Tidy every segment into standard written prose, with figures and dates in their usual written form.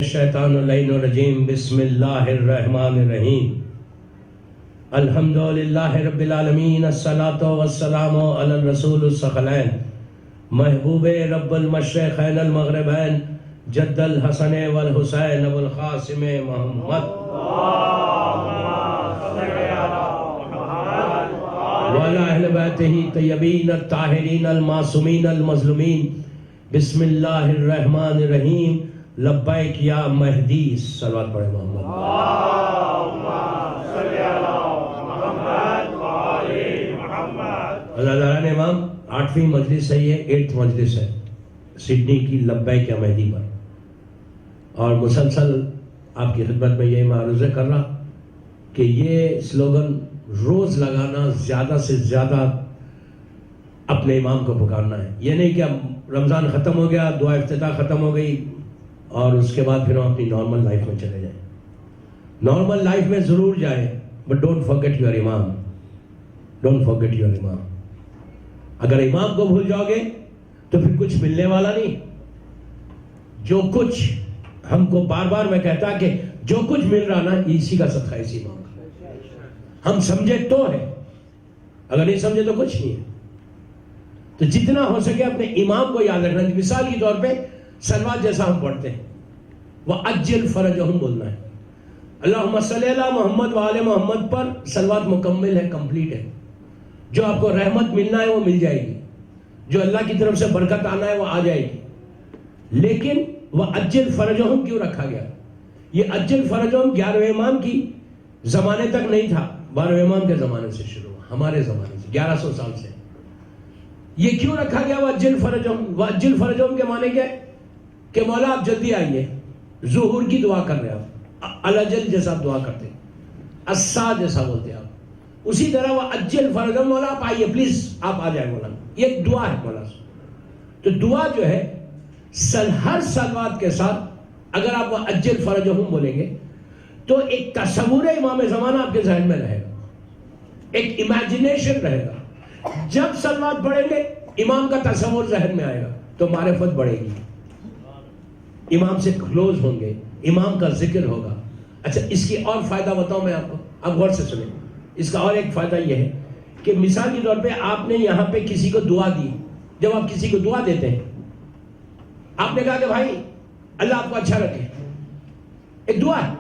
الشیطان اللعین الرجیم بسم اللہ الرحمن الرحیم الحمدللہ رب العالمین الصلاة والسلام علی الرسول الثقلین محبوب رب المشرقین المغربین جد الحسن والحسین والقاسم محمد وعلی اہل بیتہ طیبین الطاہرین المعصومین المظلومین بسم اللہ الرحمن الرحیم لبیک یا مہدی صلوات پڑھے محمد اللہ تعالیٰ نے امام 8ویں مجلس ہے، یہ 8th مجلس ہے سڈنی کی لبیک یا مہدی پر، اور مسلسل آپ کی خدمت میں یہ معروضہ کر رہا کہ یہ سلوگن روز لگانا، زیادہ سے زیادہ اپنے امام کو پکارنا ہے۔ یہ نہیں کہ اب رمضان ختم ہو گیا، دعا افتتاح ختم ہو گئی اور اس کے بعد پھر ہم اپنی نارمل لائف میں چلے جائیں۔ نارمل لائف میں ضرور جائیں، بٹ ڈونٹ فرگیٹ یور امام، ڈونٹ فرگیٹ یور امام۔ اگر امام کو بھول جاؤ گے تو پھر کچھ ملنے والا نہیں۔ جو کچھ ہم کو بار بار میں کہتا کہ جو کچھ مل رہا نا، اسی کا صدقہ اسی امام کا۔ ہم سمجھے تو ہے، اگر نہیں سمجھے تو کچھ نہیں ہے۔ تو جتنا ہو سکے اپنے امام کو یاد رکھنا۔ مثال کے طور پہ صلوات جیسا ہم پڑھتے ہیں، وَأَجِّلْ فَرَجَهُمْ بولنا ہے، اللہم صلی اللہ محمد وآل محمد پر صلوات مکمل ہے، کمپلیٹ ہے۔ جو آپ کو رحمت ملنا ہے وہ مل جائے گی، جو اللہ کی طرف سے برکت آنا ہے وہ آ جائے گی۔ لیکن وَأَجِّلْ فَرَجَهُمْ کیوں رکھا گیا؟ یہ اجل فرجہم 11ویں امام کی زمانے تک نہیں تھا، 12ویں امام کے زمانے سے شروع ہوا، ہمارے زمانے سے 1100 سال سے۔ یہ کیوں رکھا گیا وَأَجِّلْ فَرَجَهُمْ؟ وَأَجِّلْ فَرَجَهُمْ کے معنی کیا ہے کہ مولا آپ جلدی آئیے، ظہور کی دعا کر رہے ہیں آپ، الجل جیسا آپ دعا کرتے ہیں، السا جیسا بولتے ہیں آپ، اسی طرح وہ اجل فرجم، مولا آپ آئیے پلیز، آپ آ جائیں مولا۔ یہ ایک دعا ہے مولا سے۔ تو دعا جو ہے ہر صلوات کے ساتھ اگر آپ وہ اجل فرجم بولیں گے تو ایک تصور امام زمانہ آپ کے ذہن میں رہے گا، ایک امیجنیشن رہے گا۔ جب صلوات پڑھیں گے امام کا تصور ذہن میں آئے گا تو معرفت بڑھے گی، امام سے کلوز ہوں گے، امام کا ذکر ہوگا۔ اچھا، اس کی اور فائدہ بتاؤں میں آپ کو، آپ غور سے سنیں۔ اس کا اور ایک فائدہ یہ ہے کہ مثال کے طور پہ آپ نے یہاں پہ کسی کو دعا دی۔ جب آپ کسی کو دعا دیتے ہیں، آپ نے کہا کہ بھائی اللہ آپ کو اچھا رکھے، ایک دعا ہے،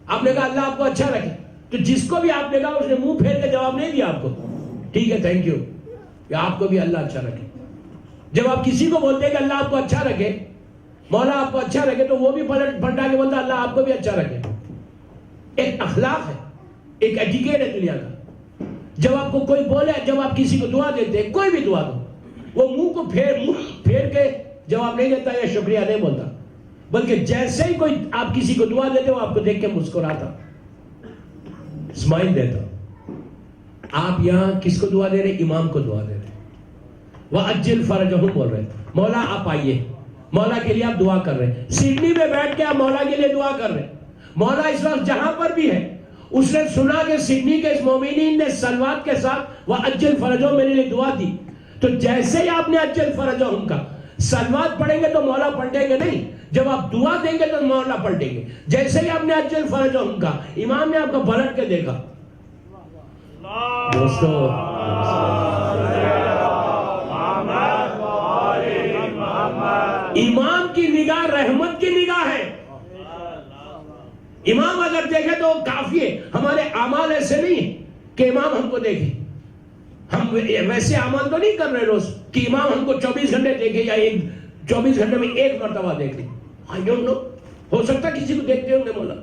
آپ نے کہا اللہ آپ کو اچھا رکھے، تو جس کو بھی آپ نے کہا اس نے منہ پھیر کے جواب نہیں دیا آپ کو، ٹھیک ہے تھینک یو، یا آپ کو بھی اللہ اچھا رکھے۔ جب آپ کسی کو بولتے ہیں کہ اللہ آپ کو اچھا رکھے، مولا آپ کو اچھا رکھے، تو وہ بھی پلٹا کے بولتا اللہ آپ کو بھی اچھا رکھے۔ ایک اخلاق ہے، ایک ایٹیکیٹ ہے دنیا کا۔ جب آپ کو کوئی بولے، جب آپ کسی کو دعا دیتے ہیں، کوئی بھی دعا دو، وہ منہ کو پھیر کے جواب نہیں دیتا یا شکریہ نہیں بولتا، بلکہ جیسے ہی کوئی آپ کسی کو دعا دیتے وہ آپ کو دیکھ کے مسکراتا، اسمائل دیتا۔ آپ یہاں کس کو دعا دے رہے؟ امام کو دعا دے رہے۔ وَأَجِّلْ فَرَجَهُمْ بول رہے ہیں، مولا آپ آئیے، مولا کے لیے آپ دعا کر رہے ہیں۔ سڈنی میں بیٹھ کے آپ مولا کے لیے دعا کر رہے ہیں۔ مولا اس وقت جہاں پر بھی ہے، اس نے سنا کہ سڈنی کے اس مومنین نے صلوات کے ساتھ وَأَجِّلْ فَرَجَهُمْ میرے لیے دعا دی، تو جیسے ہی آپ نے اجل فرجہم کا صلوات پڑھیں گے تو مولا پلٹیں گے نہیں، جب آپ دعا دیں گے تو مولا پلٹیں گے۔ جیسے ہی آپ نے اجل فرجہم کا، امام نے آپ کو پلٹ کے دیکھا۔ دوستو، امام کی نگاہ رحمت کی نگاہ ہے۔ امام اگر دیکھے تو کافی ہے۔ ہمارے اعمال ایسے نہیں کہ امام ہم کو دیکھے، ہم ویسے اعمال تو نہیں کر رہے روز کہ امام ہم کو 24 گھنٹے دیکھے یا 24 گھنٹے میں ایک مرتبہ دیکھے۔ I don't know، ہو سکتا کسی کو دیکھتے ہوں گے مولا،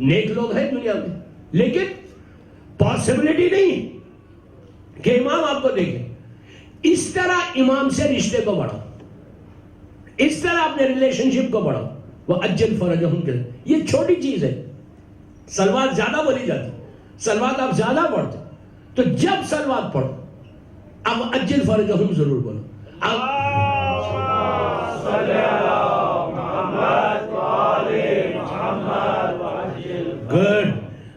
نیک لوگ ہیں دنیا میں، لیکن پاسبلٹی نہیں کہ امام آپ کو دیکھے۔ اس طرح امام سے رشتے کو بڑھاؤ، اس طرح اپنے ریلیشن شپ کو بڑھاؤ۔ وہ اجل فرجہم کے، یہ چھوٹی چیز ہے۔ صلوات زیادہ بولی جاتی، صلوات آپ زیادہ پڑھتے، تو جب صلوات پڑھو اب اجل فرجہم ضرور بولو۔ گڈ،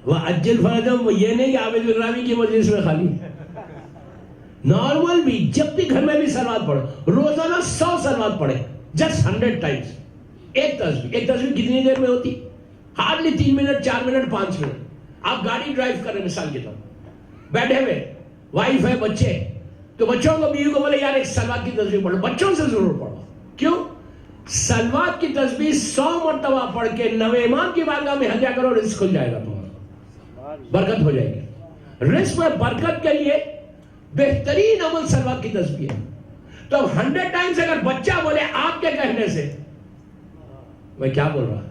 وہ اجل فرجہم، یہ نہیں کہ عابد الراوی کی مجلس میں خالی، نارمل بھی جب بھی گھر میں بھی صلوات پڑھو، روزانہ 100 صلوات پڑھے، جسٹ 100 ٹائمز، ایک تصویر کتنی دیر میں ہوتی؟ Hardly 3 minute 4 minute 5 minute. آپ گاڑی ڈرائیو کر رہے ہیں مثال کے طور بیٹھے ہوئے, وائف ہے, بچے, تو بچوں کو بیوی کو بولے یار ایک سلوات کی تصویر پڑھو, بچوں سے ضرور پڑھو. کیوں؟ سلوات کی تصویر 100 مرتبہ پڑھ کے 90 امام کی بارگاہ میں ہدیہ کرو, رزق کھل جائے گا تمہارا, برکت ہو جائے گی. رزق میں برکت کے لیے بہترین عمل سلوات کی تصویر ہے. تو اب 100 ٹائمز اگر بچہ بولے آپ کے کہنے سے, میں کیا بول رہا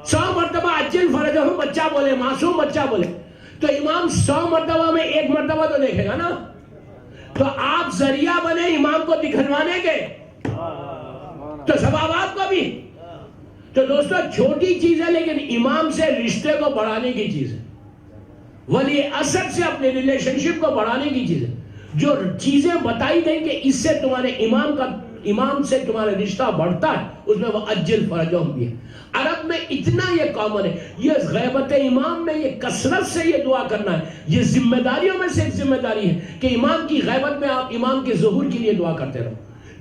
100 مرتبہ اجل فرج ہوں بچہ بولے, معصوم بچہ بولے, تو امام 100 مرتبہ میں 1 مرتبہ تو دیکھے گا نا. تو آپ ذریعہ بنے امام کو دکھلوانے کے, تو ثواب آپ کو بھی. تو دوستو چھوٹی چیز ہے لیکن امام سے رشتے کو بڑھانے کی چیز ہے, ولی اسد سے اپنے ریلیشن شپ کو بڑھانے کی چیز ہے. جو چیزیں بتائی گئی کہ اس سے تمہارے امام سے تمہارا رشتہ بڑھتا ہے, اس میں وہ اجل فرجہم بھی ہے. عرب میں اتنا یہ کامن ہے, یہ غیبت امام میں یہ کثرت سے یہ دعا کرنا ہے, یہ ذمہ داریوں میں سے ایک ذمہ داری ہے کہ امام کی غیبت میں آپ امام کے ظہور کے لیے دعا کرتے رہو.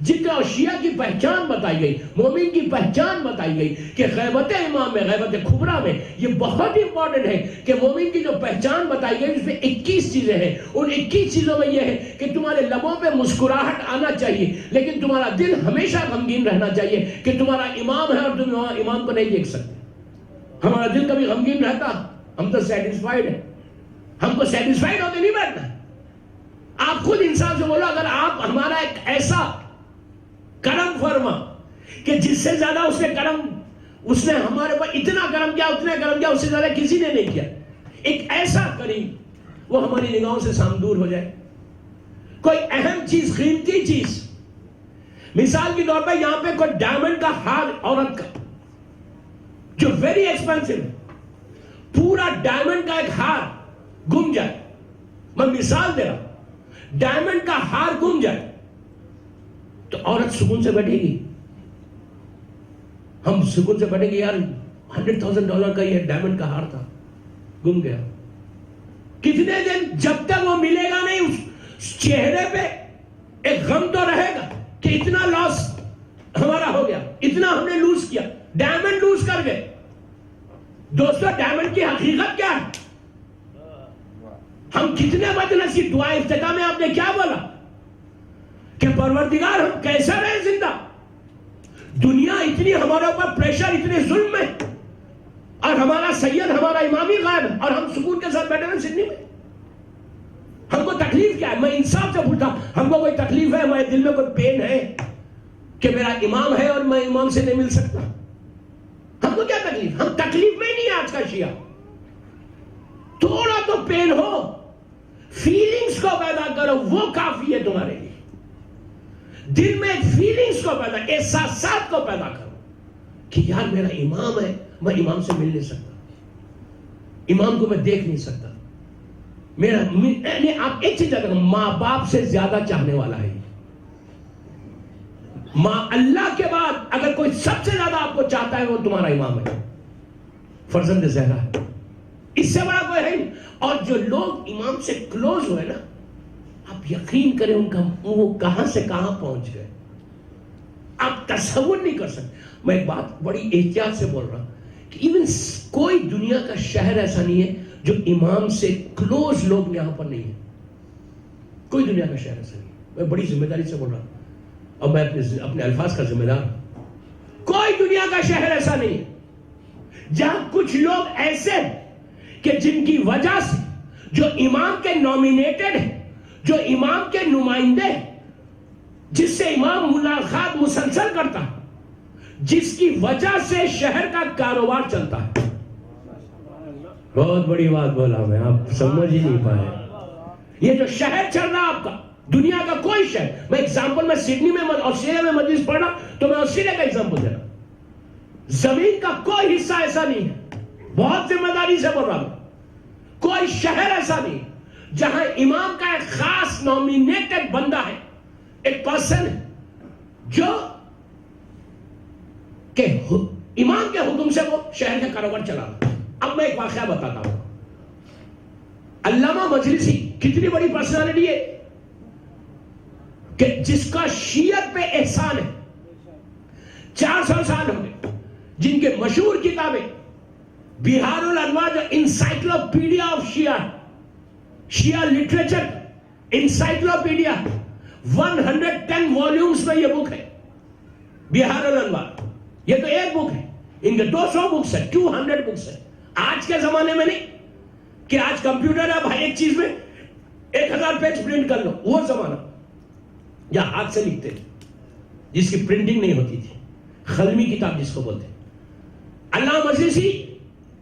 جتنا شیعہ کی پہچان بتائی گئی, مومن کی پہچان بتائی گئی کہ غیبت امام میں, غیبت کبریٰ میں, یہ بہت امپورٹنٹ ہے کہ مومن کی جو پہچان بتائی گئی اس میں 21 چیزیں ہیں. ان 21 چیزوں میں یہ ہے کہ تمہارے لبوں پہ مسکراہٹ آنا چاہیے لیکن تمہارا دل ہمیشہ غمگین رہنا چاہیے کہ تمہارا امام ہے اور تم امام کو نہیں دیکھ سکتے. ہمارا دل کبھی غمگین رہتا؟ ہم تو سیٹسفائیڈ ہیں, ہم کو سیٹسفائیڈ ہو کے نہیں بیٹھنا. آپ خود انسان سے بولو اگر آپ ہمارا ایک ایسا کرم فرما کہ جس سے زیادہ اس نے ہمارے پر اتنا کرم کیا, اتنا کرم کیا, اس سے زیادہ کسی نے نہیں کیا, ایک ایسا کریم وہ ہماری نگاہوں سے دور ہو جائے. کوئی اہم چیز, قیمتی چیز, مثال کے طور پہ یہاں پہ کوئی ڈائمنڈ کا ہار عورت کا جو ویری ایکسپینسو ہے, پورا ڈائمنڈ کا ایک ہار گم جائے, میں مثال دے رہا ہوں, ڈائمنڈ کا ہار گم جائے تو عورت سکون سے بیٹھے گی؟ ہم سکون سے بیٹھیں گے یار $100,000 کا یہ ڈائمنڈ کا ہار تھا, گم گیا. کتنے دن جب تک وہ ملے گا نہیں اس چہرے پہ ایک غم تو رہے گا کہ اتنا لاس ہمارا ہو گیا, اتنا ہم نے لوز کیا, ڈائمنڈ لوز کر گئے. دوستو ڈائمنڈ کی حقیقت کیا ہے؟ ہم کتنے بدنصیب. دعا افتتاح میں آپ نے کیا بولا کہ پروردگار ہم کیسا رہے زندہ, دنیا اتنی ہمارے اوپر پریشر, اتنے ظلم ہے, اور ہمارا سید ہمارا امامی غائب ہے اور ہم سکون کے ساتھ بیٹھے ہوئے سڈنی میں. ہم کو تکلیف کیا ہے؟ میں انصاف سے پوچھتا, ہم کو کوئی تکلیف ہے, ہمارے دل میں کوئی پین ہے کہ میرا امام ہے اور میں امام سے نہیں مل سکتا؟ ہم کو کیا تکلیف؟ ہم تکلیف میں نہیں ہے آج کا شیعہ. تھوڑا تو پین ہو, فیلنگز کو پیدا کرو, وہ کافی ہے تمہارے لیے. دل میں فیلنگز کو پیدا, احساسات کو پیدا کرو کہ یار میرا امام ہے, میں امام سے مل نہیں سکتا, امام کو میں دیکھ نہیں سکتا. آپ ایک چیز اگر ماں باپ سے زیادہ چاہنے والا ہے, ماں اللہ کے بعد اگر کوئی سب سے زیادہ آپ کو چاہتا ہے وہ تمہارا امام ہے, فرزند زہرا ہے, اس سے بڑا کوئی ہے نہیں. اور جو لوگ امام سے کلوز ہوئے نا, آپ یقین کریں ان کا وہ کہاں سے کہاں پہنچ گئے, آپ تصور نہیں کر سکتے. میں ایک بات بڑی احتیاط سے بول رہا ہوں کہ ایون کوئی دنیا کا شہر ایسا نہیں ہے جو امام سے کلوز لوگ یہاں پر نہیں ہیں. کوئی دنیا کا شہر ایسا نہیں ہے. میں بڑی ذمہ داری سے بول رہا ہوں اور میں اپنے الفاظ کا ذمہ دار ہوں. کوئی دنیا کا شہر ایسا نہیں ہے جہاں کچھ لوگ ایسے ہیں کہ جن کی وجہ سے جو امام کے نومینیٹڈ ہیں, جو امام کے نمائندے ہیں, جس سے امام ملاقات مسلسل کرتا ہے, جس کی وجہ سے شہر کا کاروبار چلتا ہے. بہت بڑی بات بولا میں, آپ سمجھ ہی نہیں پائے. یہ جو شہر چل رہا آپ کا, دنیا کا کوئی شہر, میں ایگزامپل میں سڈنی میں آسٹریلیا میں مجلس پڑھ رہا تو میں آسٹریلیا کا ایگزامپل دے رہا. زمین کا کوئی حصہ ایسا نہیں ہے, بہت ذمہ داری سے بول رہا ہوں, کوئی شہر ایسا نہیں جہاں امام کا ایک خاص نومینیٹڈ بندہ ہے, ایک پرسن ہے جو کہ امام کے حکم سے وہ شہر کا کاروبار چلا رہا. اب میں ایک واقعہ بتاتا ہوں. علامہ مجلسی کتنی بڑی پرسنالٹی ہے کہ جس کا شیعت پہ احسان ہے, 400 سال ہو گئے، جن کے مشہور کتابیں بہار الانوار جو encyclopedia of Shia literature encyclopedia 110 volumes میں یہ بک ہے بہار الانوار. یہ تو ایک بک ہے، ان کے 200 بکس ہیں، 200 بکس ہیں. آج کے زمانے میں نہیں کہ آج کمپیوٹر ہے، ہر ایک چیز میں 1000 پیج پرنٹ کر لو. وہ زمانہ یا ہاتھ سے لکھتے تھے جس کی پرنٹنگ نہیں ہوتی تھی، خلمی کتاب جس کو بولتے ہیں. علامہ مجلسی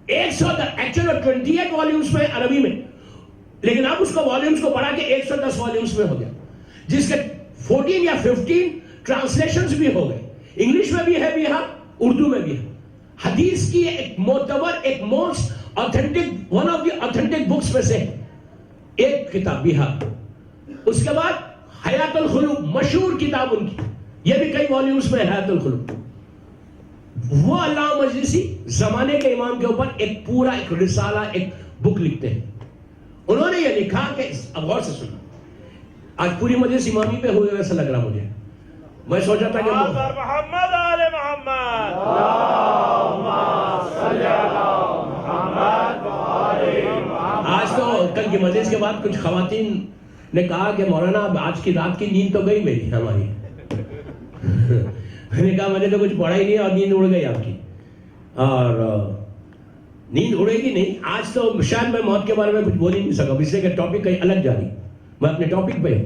28 والیومز میں عربی میں، لیکن اب اس کو والیومز کو بڑھا کے 110 والیومز میں ہو گیا، جس کے 14 یا 15 ٹرانسلیشنز بھی ہو گئے. انگلش میں بھی ہے بہار، اردو میں بھی ہے. حدیث کی ایک معتبر، ایک most authentic, one of the authentic books میں سے ایک کتاب بہار. اس کے بعد حیات الخلوق، مشہور کتاب ان کی، یہ بھی کئی والیومز میں حیات الخلوق. وہ علامہ مجلسی زمانے کے امام کے اوپر ایک پورا ایک رسالہ، ایک بک لکھتے ہیں. انہوں نے یہ لکھا کہ اب غور سے سننا، آج پوری مجلس امامی پہ ہوئے ویسا لگ رہا مجھے. میں سوچا تھا کہ محمد آل محمد، آج تو کل کی مجلس کے بعد کچھ خواتین نے کہا کہ مولانا اب آج کی رات کی نیند تو گئی میری، ہماری. میں نے کہا مجھے تو کچھ پڑھا ہی نہیں اور نیند اڑ گئی آپ کی. اور نیند اڑے گی نہیں. آج تو شاید میں موت کے بارے میں کچھ بول ہی نہیں سکا، اس لیے کہ ٹاپک کہیں الگ جاری. میں اپنے ٹاپک پہ ہوں.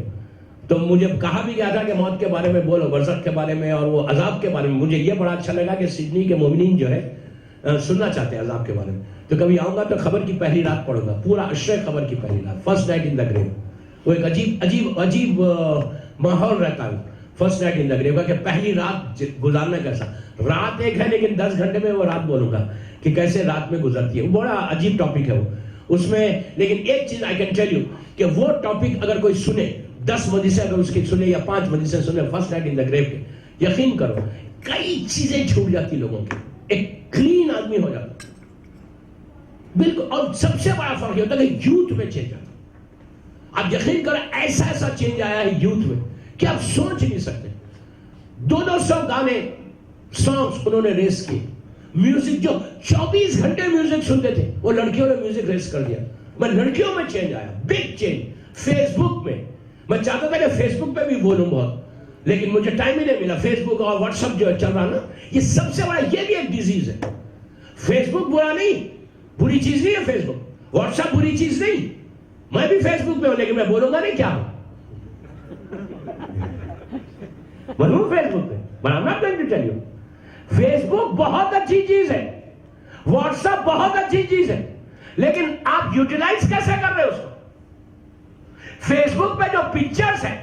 تو مجھے کہا بھی گیا تھا کہ موت کے بارے میں بولو، برزخ کے بارے میں اور وہ عذاب کے بارے میں. مجھے یہ بڑا اچھا لگا کہ سڈنی کے مومنین جو ہے سننا چاہتے ہیں عذاب کے بارے میں. تو کبھی آؤں گا تو خبر کی پہلی رات پڑھوں گا، پورا عشرہ خبر کی پہلی رات، فرسٹ نائٹ ان دا گریو. وہ ایک عجیب ماحول رہتا ہے فرسٹ نائٹ ان دا گریو کا، کہ پہلی رات گزارنا کیسا. رات ایک ہے لیکن 10 گھنٹے میں وہ رات بولوں گا کہ کیسے رات میں گزرتی ہے. وہ بڑا عجیب ٹاپک ہے وہ اس میں. لیکن ایک چیز آئی کین ٹیل یو کہ وہ ٹاپک اگر کوئی سنے، 10 مجلسیں اگر اس کی سنے یا 5 مجلسیں سنے فرسٹ نائٹ ان دا گریو کے، یقین کرو کئی چیزیں چھوٹ جاتی لوگوں کی. ایک کلین آدمی ہو جاتا بالکل. اور سب سے بڑا فرق یہ ہوتا ہے کہ یوتھ میں چینج آتا. آپ یقین کرو ایسا چینج آیا ہے یوتھ میں کہ آپ سوچ نہیں سکتے. 200 گانے سانگز انہوں نے ریس کیے. میوزک جو 24 گھنٹے میوزک سنتے تھے وہ لڑکیوں نے میوزک ریس کر دیا. میں لڑکیوں میں چینج آیا، بگ چینج. فیس بک میں میں چاہتا تھا کہ فیس بک پہ بھی بولوں بہت، لیکن مجھے ٹائم ہی نہیں ملا. فیس بک اور واٹس ایپ جو چل رہا نا، یہ سب سے بڑا، یہ بھی ایک ڈیزیز ہے. فیس بک برا نہیں، بری چیز نہیں ہے فیس بک. واٹس ایپ بری چیز نہیں. میں بھی فیس بک پہ ہوں لیکن میں بولوں گا نہیں کیا ہوں. میں ہوں فیس بک پہ، but I'm not going to tell you. Facebook بہت اچھی چیز ہے، واٹس ایپ بہت اچھی چیز ہے، لیکن آپ یوٹیلائز کیسے کر رہے ہو اس کو؟ فیس بک پہ جو پکچرز ہیں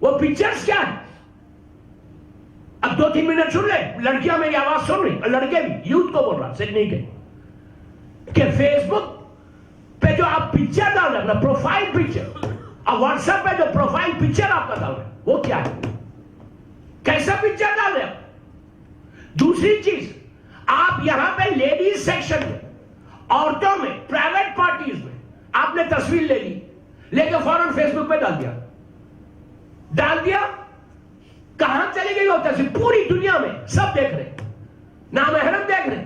وہ پکچرز کیا ہے؟ اب 2-3 منٹ سن لیں. لڑکیاں میری آواز سن رہی اور لڑکے بھی، یوتھ کو بول رہا سڈنی کے، کہ فیس بک پہ جو آپ پکچر ڈال رہے ہیں، اپنا پروفائل پکچر، اور واٹس ایپ پہ جو پروفائل پکچر آپ کا ڈال رہے ہیں وہ کیا ہے؟ کیسا پکچر ڈال رہے ہیں؟ دوسری چیز، آپ یہاں پہ لیڈیز سیکشن میں، عورتوں میں، پرائیویٹ پارٹیز میں آپ نے تصویر لے لی، لے کے فوراً فیس بک پہ ڈال دیا. کہاں چلی گئی وہ تصویر؟ پوری دنیا میں سب دیکھ رہے، نامحرم دیکھ رہے.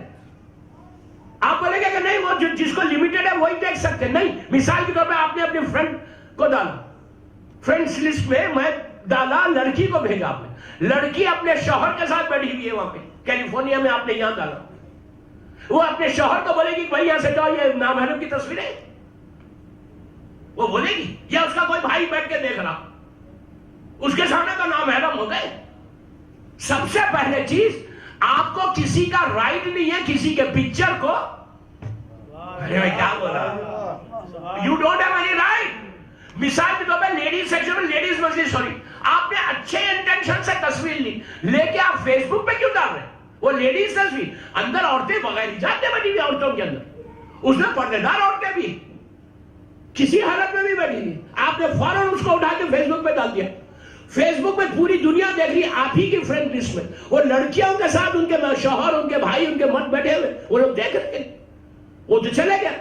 آپ بولیں گے کہ نہیں وہ جس کو لمیٹڈ ہے وہی دیکھ سکتے. نہیں، مثال کے طور پہ آپ نے اپنی فرینڈ کو ڈالا، فرینڈس لسٹ میں میں ڈالا، لڑکی کو بھیجا آپ نے. لڑکی اپنے شوہر کے ساتھ بیٹھی ہوئی ہے وہاں پہ کیلیفورنیا میں، آپ نے یہاں ڈالا. وہ اپنے شوہر کو بولے گی بھائی یہاں سے جاؤ، یہ نامحرم کی تصویر ہے؟ وہ بولے گی؟ یا اس کا کوئی بھائی بیٹھ کے دیکھ رہا، اس کے سامنے تو نامحرم ہو گئے. سب سے پہلے چیز، آپ کو کسی کا رائٹ نہیں ہے کسی کے پکچر کو. کیا بولا؟ You don't have any right. مثال کے طور پہ لیڈیز سیکشن میں، لیڈیز مجلس، سوری، آپ نے اچھے انٹینشن سے تصویر لی، لے کے آپ فیس بک پہ کیوں ڈال رہے ہیں؟ وہ لیڈیز تصویر، اندر عورتیں بغیر حجاب کے بیٹھی ہوئی، عورتوں کے اندر، اس میں پردے دار عورتیں بھی کسی حالت میں بھی بیٹھی ہوئی. آپ نے فوراً اس کو اٹھا کے فیس بک پہ ڈال دیا. فیس بک پہ پوری دنیا دیکھ رہی، آپ ہی کی فرینڈ لسٹ میں وہ لڑکیوں کے ساتھ ان کے شوہر، ان کے بھائی، ان کے مرد بیٹھے ہوئے، وہ لوگ دیکھ رہے ہیں. وہ تو چلے گیا.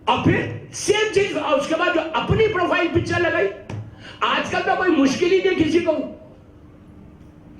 اور پھر سیم چیز، اور اس کے بعد جو اپنی پروفائل پکچر لگائی. آج کل تو کوئی مشکل ہی نہیں کسی کو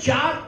4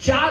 4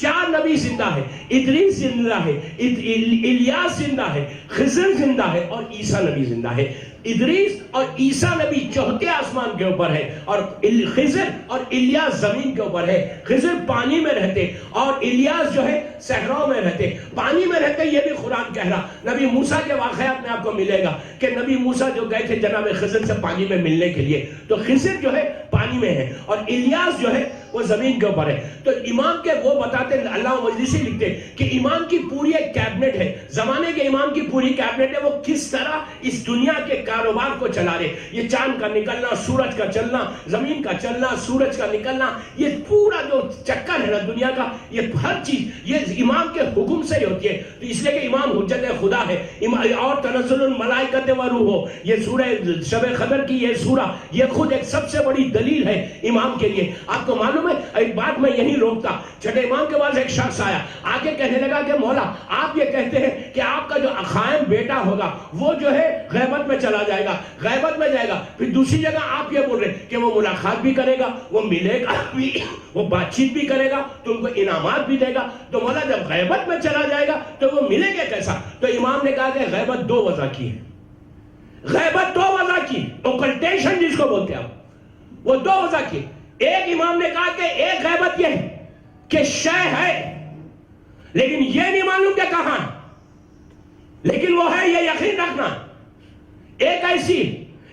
4 نبی زندہ ہے، ادریس زندہ ہے، الیاس زندہ ہے، خضر زندہ ہے اور عیسیٰ نبی زندہ ہے۔ ادریس اور عیسیٰ نبی چوتھے آسمان کے اوپر ہے اور خضر اور الیاس زمین کے اوپر ہے۔ خضر پانی میں رہتے اور الیاس جو ہے صحراؤں میں رہتے۔ پانی میں رہتے یہ بھی قرآن کہہ رہا، نبی موسیٰ کے واقعات میں آپ کو ملے گا کہ نبی موسیٰ جو گئے تھے جناب خضر سے پانی میں ملنے کے لیے، تو خضر جو ہے پانی میں ہے اور الیاس جو ہے وہ زمین کے اوپر ہے۔ تو امام کے وہ بتاتے ہیں، اللہ مجلسی لکھتے کہ امام کی پوری ایک کیبنٹ ہے، زمانے کے امام کی پوری کیبنٹ ہے، وہ کس طرح اس دنیا کے کاروبار کو چلا رہے۔ یہ چاند کا نکلنا، سورج کا چلنا، زمین کا چلنا، سورج کا نکلنا، یہ پورا جو چکر ہے نا دنیا کا، یہ ہر چیز یہ امام کے حکم سے ہی ہوتی ہے۔ تو اس لیے کہ امام حجت خدا ہے۔ اور تنزل الملائکۃ والروح، یہ سورہ شب قدر کی یہ سورہ، یہ خود ایک سب سے بڑی دلیل ہے امام کے لیے۔ آپ کو معلوم ہے، ایک بات میں یہی روکتا، چھٹے امام کے پاس ایک شخص آیا، آگے کہنے لگا کہ مولا آپ یہ کہتے ہیں کہ آپ کا جو قائم بیٹا ہوگا وہ جو ہے غیبت میں چلا جائے گا، غیبت میں جائے گا۔ پھر دوسری جگہ آپ یہ بول رہے کہ وہ ملاقات بھی کرے گا، وہ ملے گا بھی، وہ بات چیت بھی کرے گا، تم کو انعامات بھی دے گا۔ تو مولا جب غیبت میں چلا جائے گا تو وہ ملے گا کیسا؟ تو امام نے کہا کہ غیبت 2 وجہ کی ہے، غیبت 2 وجہ کی، اوکلٹیشن جس کو بولتے ہیں آپ، وہ 2 وجہ کی۔ ایک امام نے کہا کہ ایک غیبت یہ ہے کہ شے ہے لیکن یہ نہیں معلوم کہ کہاں ہے، لیکن وہ ہے یہ یقین رکھنا۔ ایک ایسی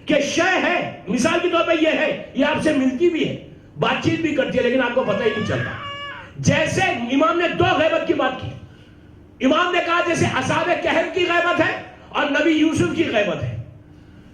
کہ شے ہے، مثال کے طور پہ یہ ہے، یہ آپ سے ملتی بھی ہے، بات چیت بھی کرتی ہے، لیکن آپ کو پتہ ہی نہیں چلتا۔ جیسے امام نے 2 غیبت کی بات کی، امام نے کہا جیسے اصحاب کہف کی غیبت ہے اور نبی یوسف کی غیبت ہے۔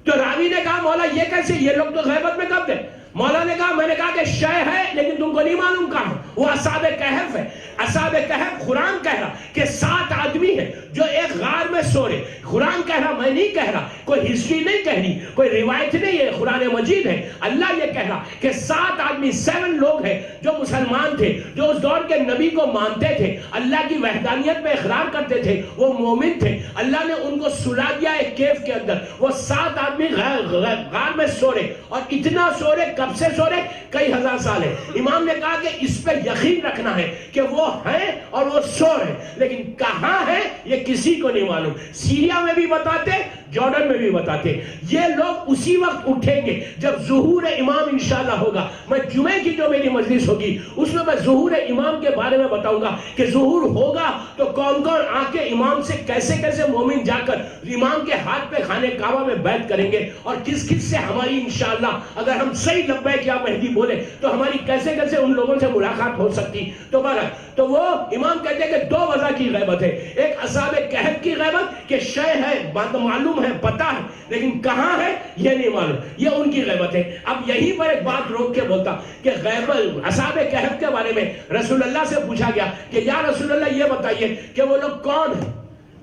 تو راوی نے کہا مولا یہ کیسے، یہ لوگ تو غیبت میں کب تھے؟ مولا نے کہا میں نے کہا کہ شے ہے لیکن تم کو نہیں معلوم کہاں ہے، وہ اصحاب کہف ہے۔ اصحاب کہف قرآن کہہ رہا کہ 7 آدمی ہیں جو ایک غار میں سو رہے۔ قرآن کہہ رہا، میں نہیں کہہ رہا، کوئی ہسٹری نہیں کہہ رہی، کوئی روایت نہیں ہے، قرآن مجید ہے۔ اللہ یہ کہہ رہا کہ 7 آدمی 7 لوگ ہیں جو مسلمان تھے، جو اس دور کے نبی کو مانتے تھے، اللہ کی وحدانیت پہ اقرار کرتے تھے، وہ مومن تھے۔ اللہ نے ان کو سلا دیا ایک کیف کے اندر، وہ 7 آدمی غار میں سو رہے، اور اتنا سو رہے، کب سے سو رہے؟ کئی ہزار سال ہے۔ امام نے کہا کہ اس پہ یقین رکھنا ہے کہ وہ ہیں اور وہ سو رہے، لیکن کہاں ہے یہ کسی کو نہیں معلوم۔ سیریا میں بھی بتاتے، جارڈن میں بھی بتاتے۔ یہ لوگ اسی وقت اٹھیں گے جب ظہور امام انشاءاللہ ہوگا۔ میں جمعے کی جو میری مجلس ہوگی اس میں ظہور امام کے بارے میں بتاؤں گا کہ ظہور ہوگا تو کون کون آ کے امام سے کیسے کیسے مومن جا کر امام کے ہاتھ پہ خانہ کعبہ میں بیعت کریں گے، اور کس کس سے ہماری انشاءاللہ اگر ہم صحیح لبیک یا مہدی بولے تو ہماری کیسے کیسے ان لوگوں سے ملاقات ہو سکتی۔ تو بہرحال تو وہ امام کہتے ہیں کہ 2 وجہ کی غیبت ہے، ایک اصحاب کہف کی غیبت کہ شے ہے، بات معلوم ہے، پتہ ہے، لیکن کہاں ہے یہ نہیں معلوم، یہ ان کی غیبت ہے۔ اب یہیں پر ایک بات روک کے بولتا کہ غیبت اصحاب کہف کے بارے میں رسول اللہ سے پوچھا گیا کہ یا رسول اللہ یہ بتائیے کہ وہ لوگ کون ہیں،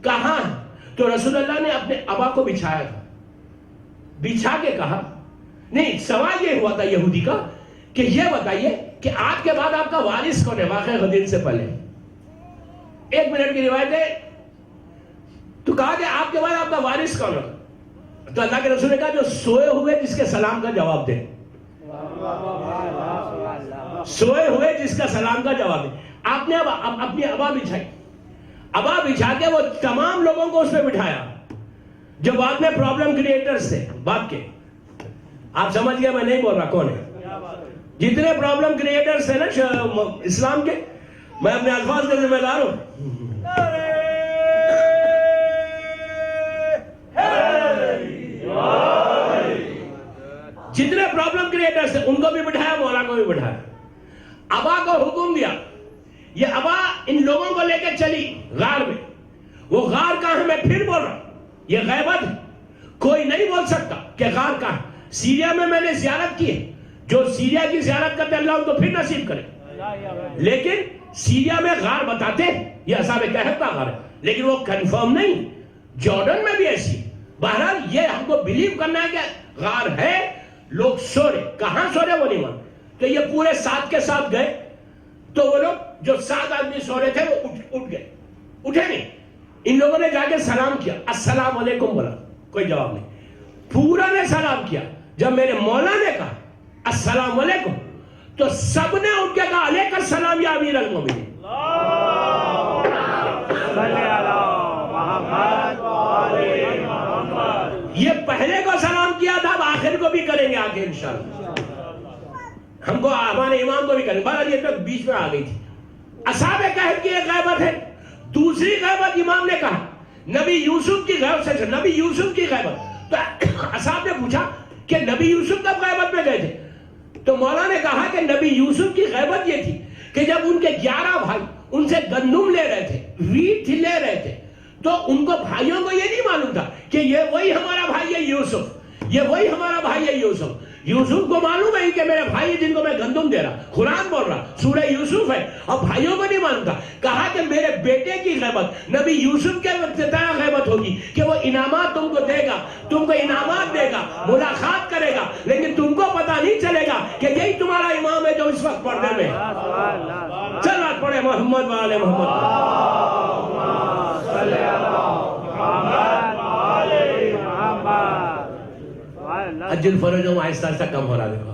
کہاں ہیں؟ تو رسول اللہ نے اپنے ابا کو بچھایا تھا، بچھا کے کہا، نہیں سوال یہ ہوا تھا یہودی کا کہ یہ بتائیے کہ آپ کے بعد آپ کا وارث کون ہے، واقعہ غدیر سے پہلے 1 منٹ کی روایت ہے۔ تو کہا کہ آپ کے بعد آپ کا وارث کون ہے؟ تو اللہ کے رسول نے کہا جو سوئے ہوئے جس کے سلام کا جواب دے، سوئے ہوئے جس کا سلام کا جواب دے۔ آپ نے اپنی ابا بچھائی، ابا بچھا کے وہ تمام لوگوں کو اس پہ بٹھایا جو بعد میں پرابلم کریٹرز تھے بعد کے۔ آپ سمجھ گئے میں نہیں بول رہا کون ہے؟ جتنے پرابلم کریٹرز تھے نا اسلام کے، میں اپنے الفاظ کا ذمہ دار ہوں۔ جتنے پرابلم کریٹرز تھے ان کو بھی بٹھایا، مولا کو بھی بٹھایا، ابا کو حکم دیا۔ یہ ابا ان لوگوں کو لے کے چلی غار میں۔ وہ غار کہاں ہے میں پھر بول رہا ہوں، یہ غیبت ہے، کوئی نہیں بول سکتا کہ غار کہاں ہے۔ سیریا میں نے زیارت کی ہے، جو سیریا کی زیارت کرتے اللہ ان کو پھر نصیب کرے، لیکن سیریا میں غار بتاتے یہ اصحاب کہف کا غار ہے، لیکن وہ کنفرم نہیں۔ جارڈن میں بھی ایسی، بہرحال یہ ہم کو بلیو کرنا ہے کہ غار ہے، لوگ سو رہے، کہاں سو رہے وہ نہیں مان۔ تو یہ پورے 7 کے ساتھ گئے، تو وہ لوگ جو 7 آدمی سو رہے تھے وہ اٹھ گئے، اٹھے نہیں۔ ان لوگوں نے جا کے سلام کیا، السلام علیکم بولا، کوئی جواب نہیں۔ پورا نے سلام کیا، جب میرے مولا نے کہا السلام علیکم تو سب نے اٹھ کے کہا علیکم السلام یا امیر المومنین۔ پہلے کو سلام کیا تھا، اب آخر کو بھی کریں گے آگے انشاءاللہ. ہم کو ہمارے امام کو بھی کریں. بہرحال یہ تو بیچ میں آ گئی تھی. اصحاب کہف کی ایک غیبت ہے. دوسری غیبت امام نے کہا نبی یوسف کی غیبت سے. نبی یوسف کی غیبت. تو اصحاب نے پوچھا کہ نبی یوسف کب غیبت میں گئے تھے؟ تو مولا نے کہا کہ نبی یوسف کی غیبت یہ تھی کہ جب ان کے 11 بھائی ان سے گندم لے رہے تھے، ویٹ لے رہے تھے، تو ان کو بھائیوں کو یہ نہیں معلوم تھا کہ یہ وہی ہمارا بھائی ہے یوسف، یہ وہی ہمارا بھائی ہے یوسف. یوسف کو معلوم ہے کہ میرے بھائی جن کو میں گندم دے رہا، قرآن بول رہا، سورہ یوسف ہے، اور بھائیوں کو نہیں معلوم تھا. کہا کہ میرے بیٹے کی غیبت نبی یوسف کے ابتدائی غیبت ہوگی کہ وہ انعامات تم کو دے گا، تم کو انعامات دے گا، ملاقات کرے گا، لیکن تم کو پتا نہیں چلے گا کہ یہی تمہارا امام ہے جو اس وقت پردے میں. چل آج پڑھے محمد وآل محمد. حج الفرج ہم آہستہ آہستہ کم ہو رہا. دیکھو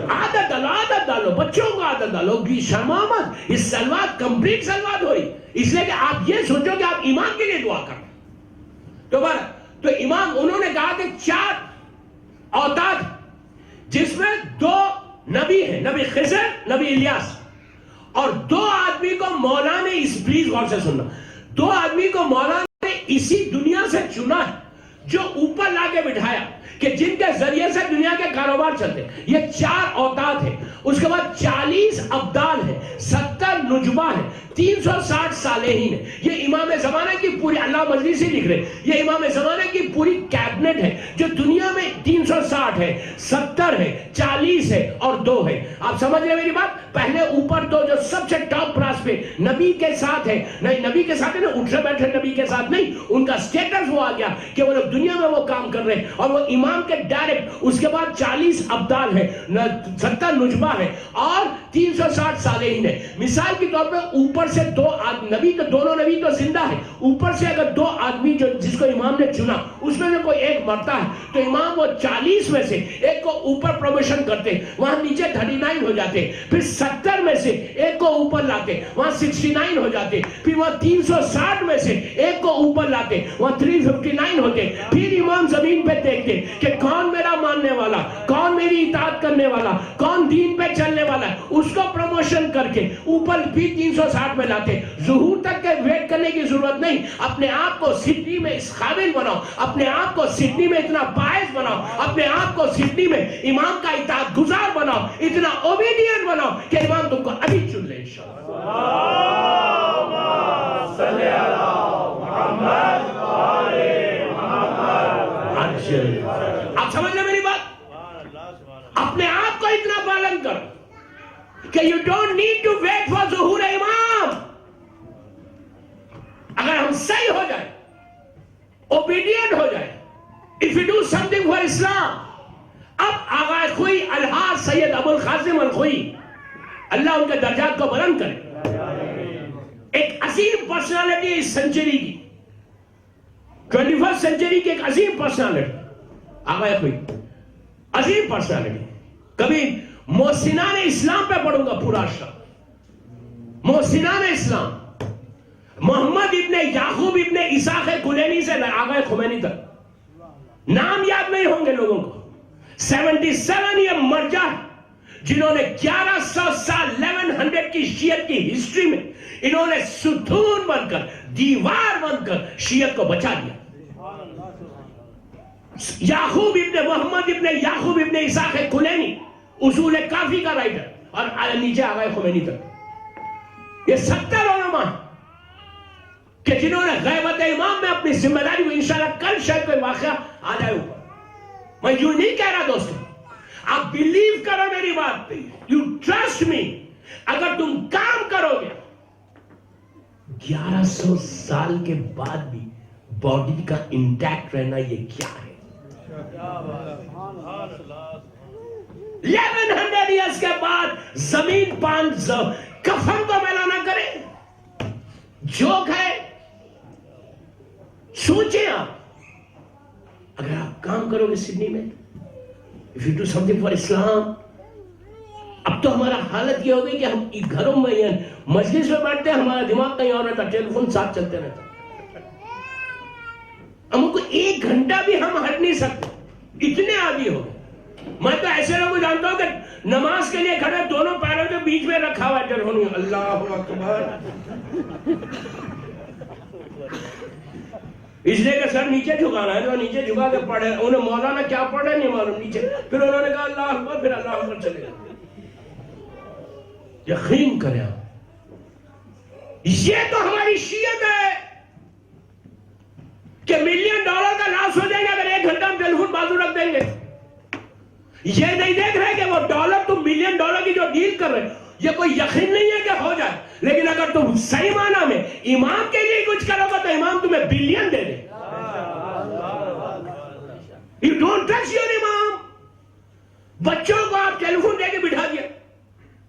عادت ڈالو، بچوں کو عادت ڈالو. شمامت اس سلوات کمپلیٹ سلوات ہوئی اس لیے کہ آپ یہ سوچو کہ آپ امام کے لیے دعا کریں. تو امام انہوں نے کہا کہ 4 اوتاد جس میں 2 نبی ہیں، نبی خضر، نبی الیاس، اور 2 آدمی کو مولا نے پلیز غور سے سننا، 2 آدمی کو مولا نے اسی دنیا سے چنا ہے جو اوپر لا کے بٹھایا کہ جن کے ذریعے سے دنیا کے کاروبار چلتے. یہ 4 اوتاد ہیں. اس کے بعد 40 ابدال ہیں، 70 نجبہ ہیں، 360 صالحین ہیں. یہ امام زمانہ کی پوری، اللہ مجلسی لکھ رہے، یہ امام زمانہ کی پوری کیبنٹ ہے جو دنیا میں 360 ہے، 70 ہے، 40 ہے اور 2 ہے. آپ سمجھ رہے میری بات؟ پہلے اوپر 2 جو سب سے ٹاپ کلاس پہ نبی کے ساتھ ہے، نہیں نبی کے ساتھ ہے نا، اٹھے بیٹھے نبی کے ساتھ نہیں، ان کا سٹیٹس وہ آ گیا کہ وہ لوگ دنیا میں وہ کام کر رہے ہیں اور وہ امام کے ڈائریکٹ. اس کے بعد 40 ابدال ہیں، 70 نجبہ ہیں اور 360 صالحین ہیں. مثال کے طور پہ اوپر سے 2 نبی، تو دونوں نبی تو زندہ ہیں، اوپر سے اگر 2 آدمی جو جس کو امام نے چنا اس میں سے کوئی ایک مرتا ہے تو امام وہ 40 میں سے ایک کو اوپر پروموشن کرتے، وہاں نیچے 39 ہو جاتے، پھر 70 میں سے ایک کو اوپر لاتے، وہاں 69 ہو جاتے، پھر وہاں 360 میں سے ایک کو اوپر لاتے، وہاں 359 ہوتے. پھر امام زمین پہ دیکھتے کہ کون میرا ماننے والا، کون میری اطاعت کرنے والا، کون دین پہ چلنے والا ہے، اس کو پروموشن کر کے اوپر بھی 360 میں لاتے. ظہور تک کے ویٹ کرنے کی ضرورت نہیں. اپنے آپ کو سڈنی میں اس قابل بناؤ، اپنے آپ کو سڈنی میں اتنا باعث بناؤ، اپنے آپ کو سڈنی میں امام کا اطاعت گزار بناؤ، اتنا اوبیڈینٹ بناؤ کہ امام تم کو ابھی چن لے انشاءاللہ. صلی اللہ محمد آپ سمجھ لیں میری بات؟ اپنے آپ کو اتنا پالن کرو کہ you don't need to wait for ظہور امام. اگر ہم صحیح ہو جائیں، obedient ہو جائیں, if you do something for Islam. اب آغا خوئی الحاظ سید ابو القاسم الخوئی, اللہ ان کے درجات کو بلند کرے, ایک عظیم پرسنالٹی اس سنچری کی, 21st سنچری کی ایک عظیم پرسنالٹی. آغا خوئی عظیم پرسنالٹی. کبھی محسنان اسلام پہ پڑھوں گا پورا اشرا. محسنان اسلام, محمد ابن یعقوب ابن اسحاق کلینی سے آغا خمینی تک. نام یاد نہیں ہوں گے لوگوں کو. 77 یہ مرجع جنہوں نے 1100 سال 1100 کی شیعت کی ہسٹری میں انہوں نے ستون بن کر, دیوار بن کر شیعت کو بچا دیا. یعقوب ابن محمد ابن یعقوب ابن اسحاق کلینی اصول کافی کا رائٹر, اور نیچے آغا خمینی تک. یہ 70 علماء کہ جنہوں نے غیبت امام میں اپنی ذمہ داری کو, انشاءاللہ کل شاید کوئی واقعہ آ جائے اوپر. میں یوں نہیں کہہ رہا دوستو, آپ بلیو کرو میری بات پہ, یو ٹرسٹ می. اگر تم کام کرو گے 1100 سال کے بعد بھی باڈی کا انٹیکٹ رہنا, یہ کیا ہے؟ 1100 ایئرز کے بعد زمین پان کفن کو میلا نہ کرے. جوک ہے, سوچیں آپ. اگر آپ کام کرو گے سڈنی میں, if you do something for Islam, اب تو ہمارا حالت یہ ہو گئی کہ ہم گھروں میں یا مجلس میں بیٹھتے ہیں، ہمارا دماغ کہیں اور رہتا، ٹیلی فون ساتھ چلتے رہتا، ہم کو 1 گھنٹہ بھی ہم ہٹ نہیں سکتے، اتنے عادی ہو گئے۔ میں تو ایسے لوگوں کو جانتا ہوں کہ نماز کے لیے کھڑے دونوں پیروں کے بیچ میں رکھا ہوا ہے ٹیلی فون، اللہ اکبر، اس لیے کہ سر نیچے جھکانا ہے، تو نیچے جھکا کے پڑھے، انہیں مولانا کیا پڑھے نہیں معلوم نیچے، پھر انہوں نے کہا اللہ اکبر، پھر اللہ اکبر چلے گئے۔ یقین کریں آپ، یہ تو ہماری شیعت ہے کہ $1 ملین کا لاس ہو جائے گا اگر 1 گھنٹہ ہم ٹیلی فون بازو رکھ دیں گے۔ یہ نہیں دیکھ رہے کہ وہ ڈالر تم $1 ملین کی جو ڈیل کر رہے، یہ کوئی یقین نہیں ہے کہ ہو جائے، لیکن اگر تم صحیح معنی میں امام کے لیے کچھ کرو گے تو امام تمہیں billion they they. You don't touch your امام۔ بچوں کو آپ ٹیلی فون دے کے بٹھا دیا،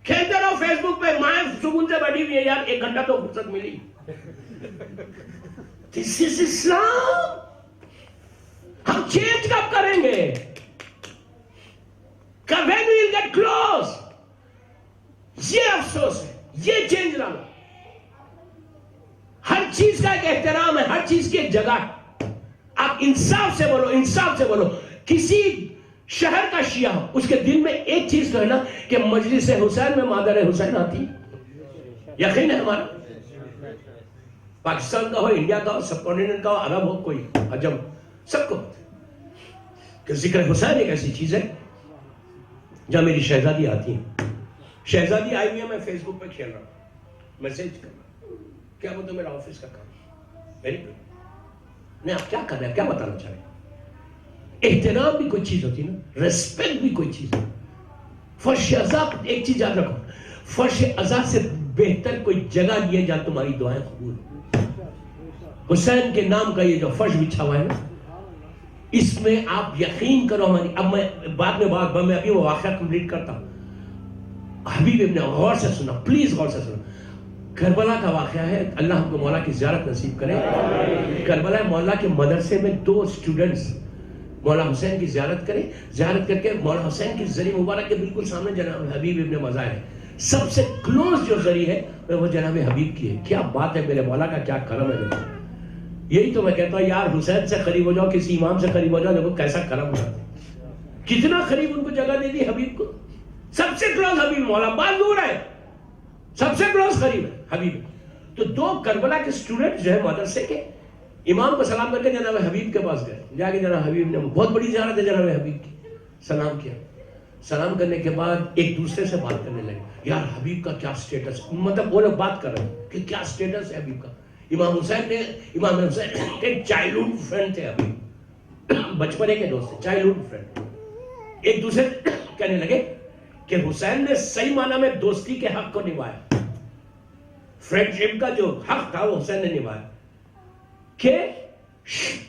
کھیلتے رہو فیس بک پہ، مائیں سکون سے بیٹھی ہوئی ہے، یار 1 گھنٹہ تو فرصت ملی۔ This is Islam۔ ہم چینج کب کریں گے؟ When we will get close۔ یہ افسوس ہے، یہ چینج لانا۔ ہر چیز کا ایک احترام ہے، ہر چیز کی ایک جگہ ہے۔ آپ انصاف سے بولو، انصاف سے بولو۔ کسی شہر کا شیعہ ہو، اس کے دل میں ایک چیز تو ہے نا کہ مجلس حسین میں مادر حسین آتی، یقین ہے ہمارا۔ پاکستان کا ہو، انڈیا کا ہو، سب کانٹیننٹ کا ہو، عرب ہو، کوئی عجم، سب کو کہ ذکر حسین ایک ایسی چیز ہے جہاں میری شہزادی آتی ہے۔ شہزادی آئی ہوئی ہے، میں فیس بک پہ کھیل رہا ہوں، میسج کر رہا ہوں، کیا وہ تو میرا آفس کا کام، ویری گڈ۔ نہیں، آپ کیا کر رہے ہیں، کیا بتانا چاہ رہے ہیں؟ احترام بھی کوئی چیز ہوتی ہے نا، ریسپیکٹ بھی کوئی چیز ہے۔ فرش ازا، ایک چیز یاد رکھو، فرش ازا سے بہتر کوئی جگہ نہیں ہے جہاں تمہاری دعائیں قبول ہو۔ حسین کے نام کا یہ جو فرش بچھا ہوا ہے نا، اس میں آپ یقین کرو ہماری، اب میں بعد میں ابھی وہ واقعہ کمپلیٹ کرتا ہوں۔ حبیب ابن، غور سے سنا، پلیز غور سے سنا۔ کربلا کا واقعہ ہے، اللہ ہم کو مولا کی زیارت نصیب کرے۔ کربلا مولا کے مدرسے میں 2 اسٹوڈنٹس مولا حسین کی زیارت کریں، زیارت کر کے مولا حسین کی زری مبارک کے بالکل سامنے جناب حبیب ابن مظاہر ہے۔ سب سے کلوز جو زری ہے وہ جناب حبیب کی ہے۔ کیا بات ہے، میرے مولا کا کیا کرم ہے۔ یہی تو میں کہتا ہوں یار، حسین سے قریب ہو جاؤ، کسی امام سے قریب ہو جاؤ، دیکھو کیسا کرم ہوتا ہے، کتنا قریب ان کو جگہ دے دی حبیب کو۔ سب سے کلوز حبیب، مولا بات دور ہے، سب سے کلوز قریب ہے حبیب۔ تو 2 کربلا کے اسٹوڈنٹ جو ہے مدرسے کے، امام کو سلام کر کے جناب حبیب کے پاس گئے، جا کے جناب حبیب نے، بہت بڑی زیارت ہے جناب حبیب کی، سلام کیا۔ سلام کرنے کے بعد ایک دوسرے سے بات کرنے لگے، یار حبیب کا کیا سٹیٹس، مطلب وہ لوگ بات کر رہے ہیں کہ کیا سٹیٹس ہے حبیب کا۔ امام حسین ایک چائلڈہڈ فرینڈ تھے حبیب، بچپنے کے دوست تھے، چائلڈہڈ فرینڈ۔ ایک دوسرے کہنے لگے کہ حسین نے صحیح معنی میں دوستی کے حق کو نبھایا، فرینڈشپ کا جو حق تھا وہ حسین نے نبھایا۔ کہ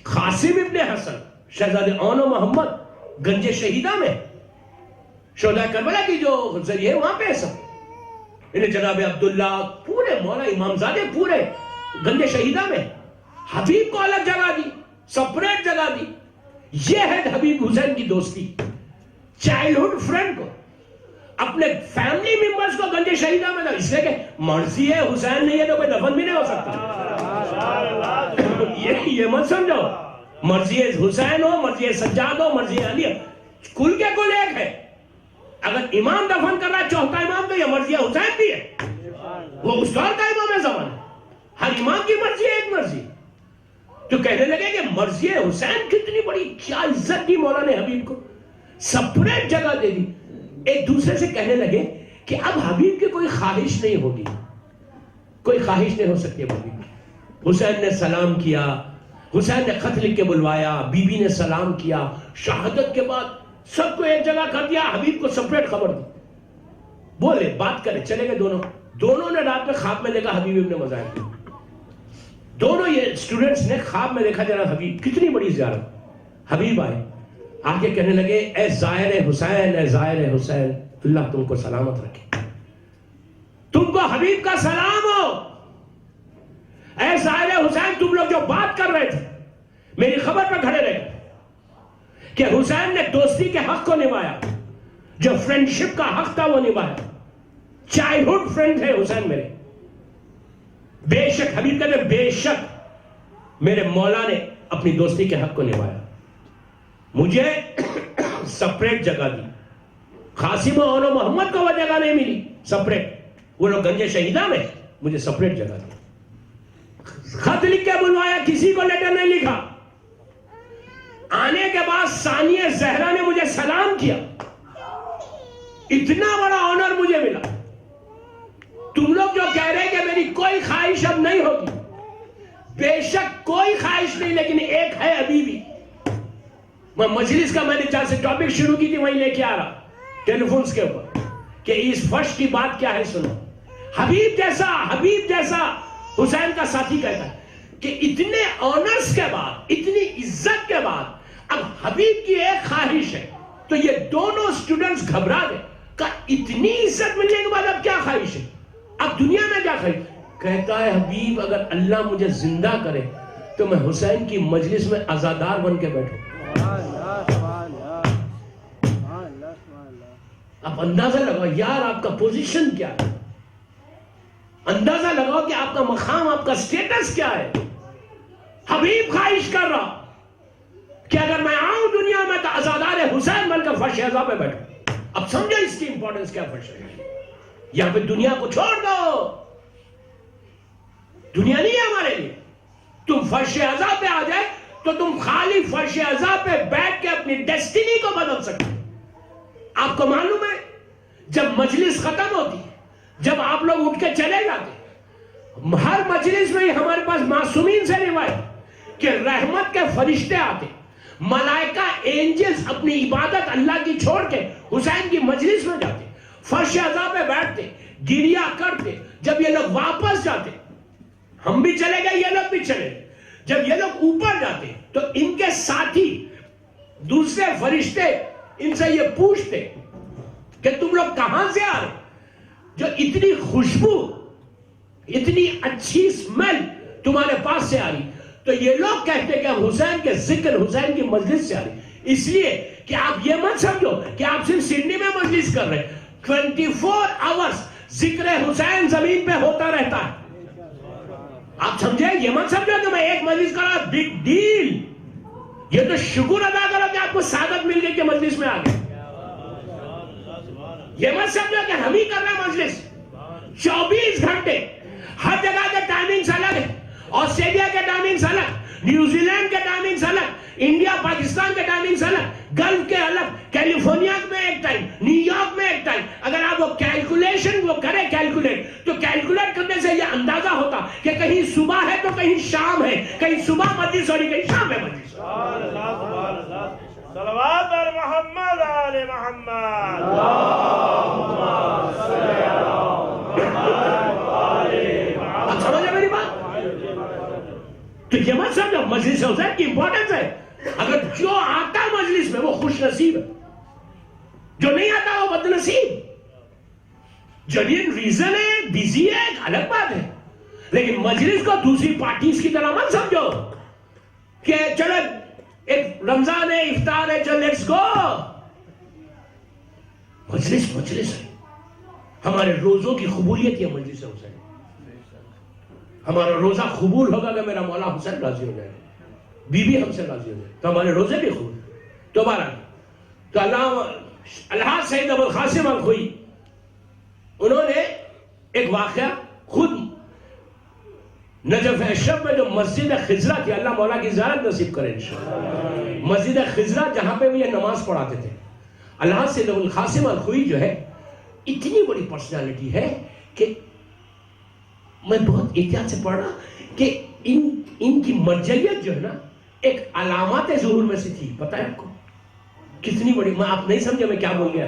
قاسم ابن حسن، شہزادے اون و محمد گنج شہیدہ میں، شہداء کربلا کی جو ذریعے وہاں پہ سب، انہیں جناب عبداللہ، پورے مولا امامزادے پورے گنج شہیدہ میں، حبیب کو الگ جگہ دی، سپریٹ جگہ دی۔ یہ ہے حبیب حسین کی دوستی، چائلڈہڈ فرینڈ کو، اپنے فیملی ممبرز کو گنج شہیدہ میں، اس لیے کہ مرضی ہے حسین نہیں ہے تو کوئی دفن بھی نہیں ہو سکتا۔ یہ مت سمجھو، مرضی حسین ہو، مرضی سجاد ہو، مرضی علی ہو، کل کے کل ایک ہے۔ اگر امام دفن کر رہا ہے 4تھا امام، تو یہ مرضی حسین بھی ہے، وہ اس دور کا امام ہے زمان، ہر امام کی مرضی ہے ایک مرضی۔ تو کہنے لگے کہ مرضی حسین کتنی بڑی، کیا عزت دی مولا نے حبیب کو، سپریٹ جگہ دے دی۔ ایک دوسرے سے کہنے لگے کہ اب حبیب کی کوئی خواہش نہیں ہوگی، کوئی خواہش نہیں ہو سکتی حبیب کی۔ حسین نے سلام کیا، حسین نے خط لکھ کے بلوایا، بی بی نے سلام کیا، شہادت کے بعد سب کو ایک جگہ کر دیا، حبیب کو سپریٹ خبر دی، بولے بات کرے، چلے گئے دونوں نے رات میں خواب میں دیکھا حبیب ابن مظاہر، دونوں یہ اسٹوڈنٹس نے خواب میں دیکھا جناب حبیب، کتنی بڑی زیارت۔ حبیب آئے، آگے کہنے لگے اے زائر حسین، اے زائر حسین، اللہ تم کو سلامت رکھے، تم کو حبیب کا سلام ہو۔ اے زائر حسین، تم لوگ جو بات کر رہے تھے میری خبر پہ کھڑے رہے کہ حسین نے دوستی کے حق کو نبھایا، جو فرینڈشپ کا حق تھا وہ نبھایا. چائلڈہڈ فرینڈ ہے حسین میرے. بے شک حبیب کہتے بے شک میرے مولا نے اپنی دوستی کے حق کو نبھایا. مجھے سپریٹ جگہ دی. قاسم اور محمد کو وہ جگہ نہیں ملی سپریٹ. وہ لوگ گنج شہیدہ میں, مجھے سپریٹ جگہ دی. خط لکھ کے بلوایا, کسی کو لیٹر نہیں لکھا. آنے کے بعد ثانیہ زہرا نے مجھے سلام کیا. اتنا بڑا آنر مجھے ملا. تم لوگ جو کہہ رہے کہ میری کوئی خواہش اب نہیں ہوگی, بے شک کوئی خواہش نہیں, لیکن ایک ہے ابھی بھی. میں مجلس کا, میں نے جہاں سے ٹاپک شروع کی تھی وہیں لے کے آ رہا ٹیلی فونز کے اوپر, کہ اس فرش کی بات کیا ہے سنو. حبیب جیسا حسین کا ساتھی کہتا ہے کہ اتنے آنرز کے بعد, اتنی عزت کے بعد اب حبیب کی ایک خواہش ہے. تو یہ دونوں اسٹوڈنٹس گھبرا گئے کہ اتنی عزت ملنے کے بعد اب کیا خواہش ہے, اب دنیا میں کیا خواہش. کہتا ہے حبیب اگر اللہ مجھے زندہ کرے تو میں حسین کی مجلس میں عزادار بن کے بیٹھوں. اب اندازہ لگاؤ یار آپ کا پوزیشن کیا ہے, اندازہ لگاؤ کہ آپ کا مقام, آپ کا سٹیٹس کیا ہے. حبیب خواہش کر رہا کہ اگر میں آؤں دنیا میں تو عزادار حسین بن کر فرش اعزاں پہ بیٹھوں. اب سمجھو اس کی امپورٹنس کیا فرش ہے. یہاں پہ دنیا کو چھوڑ دو, دنیا نہیں ہے ہمارے لیے. تم فرش اعزاں پہ آ جائے تو تم خالی فرش اعزاں پہ بیٹھ کے اپنی ڈیسٹینی کو بدل سکتے. آپ کو معلوم ہے جب مجلس ختم ہوتی ہے, جب آپ لوگ اٹھ کے چلے جاتے, ہر مجلس میں ہمارے پاس معصومین سے روایت کہ رحمت کے فرشتے آتے, ملائکہ اینجلز اپنی عبادت اللہ کی چھوڑ کے حسین کی مجلس میں جاتے, فرش اعزاں پہ بیٹھتے, گریا کرتے. جب یہ لوگ واپس جاتے, ہم بھی چلے گئے, یہ لوگ بھی چلے گئے. جب یہ لوگ اوپر جاتے تو ان کے ساتھی دوسرے فرشتے ان سے یہ پوچھتے کہ تم لوگ کہاں سے آ رہے, جو اتنی خوشبو, اتنی اچھی اسمیل تمہارے پاس سے آ رہی. تو یہ لوگ کہتے کہ ہم حسین کے ذکر, حسین کی مجلس سے آ رہی. اس لیے کہ آپ یہ مت سمجھو کہ آپ صرف سڈنی میں مجلس کر رہے, 24 آورز ذکر حسین زمین پہ ہوتا رہتا ہے. آپ سمجھے, یہ مت سمجھو کہ میں ایک مجلس کر رہا, بگ ڈیل. یہ تو شکر ادا کرو کہ آپ کو سعادت مل گئی کہ مجلس میں آ گئے. یہ مت سمجھو کہ ہم ہی کر رہے ہیں مجلس. 24 گھنٹے, ہر جگہ کے ٹائمنگز الگ ہیں. آسٹریلیا کے ٹائمنگز الگ, نیوزی لینڈ کے ٹائمنگز الگ, انڈیا پاکستان کے ٹائمنگز الگ, گلف کے الگ, کیلیفورنیا میں ایک ٹائم, نیو یارک میں ایک ٹائم. اگر آپ وہ کیلکولیشن وہ کریں کیلکولیٹ, تو کیلکولیٹ کرنے سے یہ اندازہ ہوتا کہ کہیں صبح ہے تو کہیں شام ہے, کہیں صبح مجلس ہو رہی, کہیں شام ہے مجلس. صلوات علی محمد آل محمد. آپ سمجھے میری بات؟ تو یہ مت سمجھو مجلس حسین کی امپورٹنس ہے. اگر جو آتا مجلس میں وہ خوش نصیب ہے, جو نہیں آتا وہ بد نصیب. جنین ریزن ہے, بیزی ہے, ایک الگ بات ہے, لیکن مجلس کو دوسری پارٹیز کی طرح مت سمجھو کہ چلو ایک رمضان ہے, افطار ہے, چلو لیٹس گو. مجلس مجلس ہے. ہمارے روزوں کی قبولیت یہ مجلس حسین. ہمارا روزہ قبول ہوگا کہ میرا مولا حسین راضی ہو جائے, بی بی ہم سے راضی ہو جائے, تو ہمارے روزے بھی قبول. دوبارہ تو اللہ سید ابو القاسم الخوئی, انہوں نے ایک واقعہ خود نجف اشرف میں جو مسجد خضرہ تھی, اللہ مولا کی زیارت نصیب کرے انشاءاللہ, مسجد خضرہ جہاں پہ وہ یہ نماز پڑھاتے تھے. اللہ سید ابو القاسم الخوئی جو ہے اتنی بڑی پرسنالٹی ہے کہ میں بہت احتیاط سے پڑھ رہا کہ ان کی مرجعیت جو ہے نا ایک علامات ظہور میں سے تھی. پتہ ہے آپ کو کتنی بڑی, میں آپ نہیں سمجھے میں کیا بول گیا.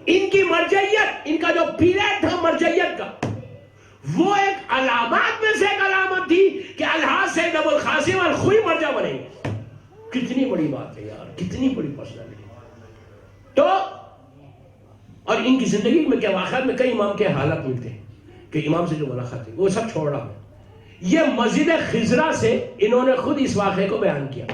ان کی مرجعیت, ان کا جو پیریڈ تھا مرجعیت کا, وہ ایک علامات میں سے ایک علامت تھی کہ الحاظ سید ابو القاسم الخوئی مرجع بنے گے. کتنی بڑی بات ہے یار, کتنی بڑی پرسنالٹی. تو اور ان کی زندگی میں کیا واقعات میں کئی امام کے حالات ملتے ہیں کہ امام سے جو ملاقات ہے وہ سب چھوڑ رہا ہوں. یہ مسجد خضرہ سے انہوں نے خود اس واقعے کو بیان کیا.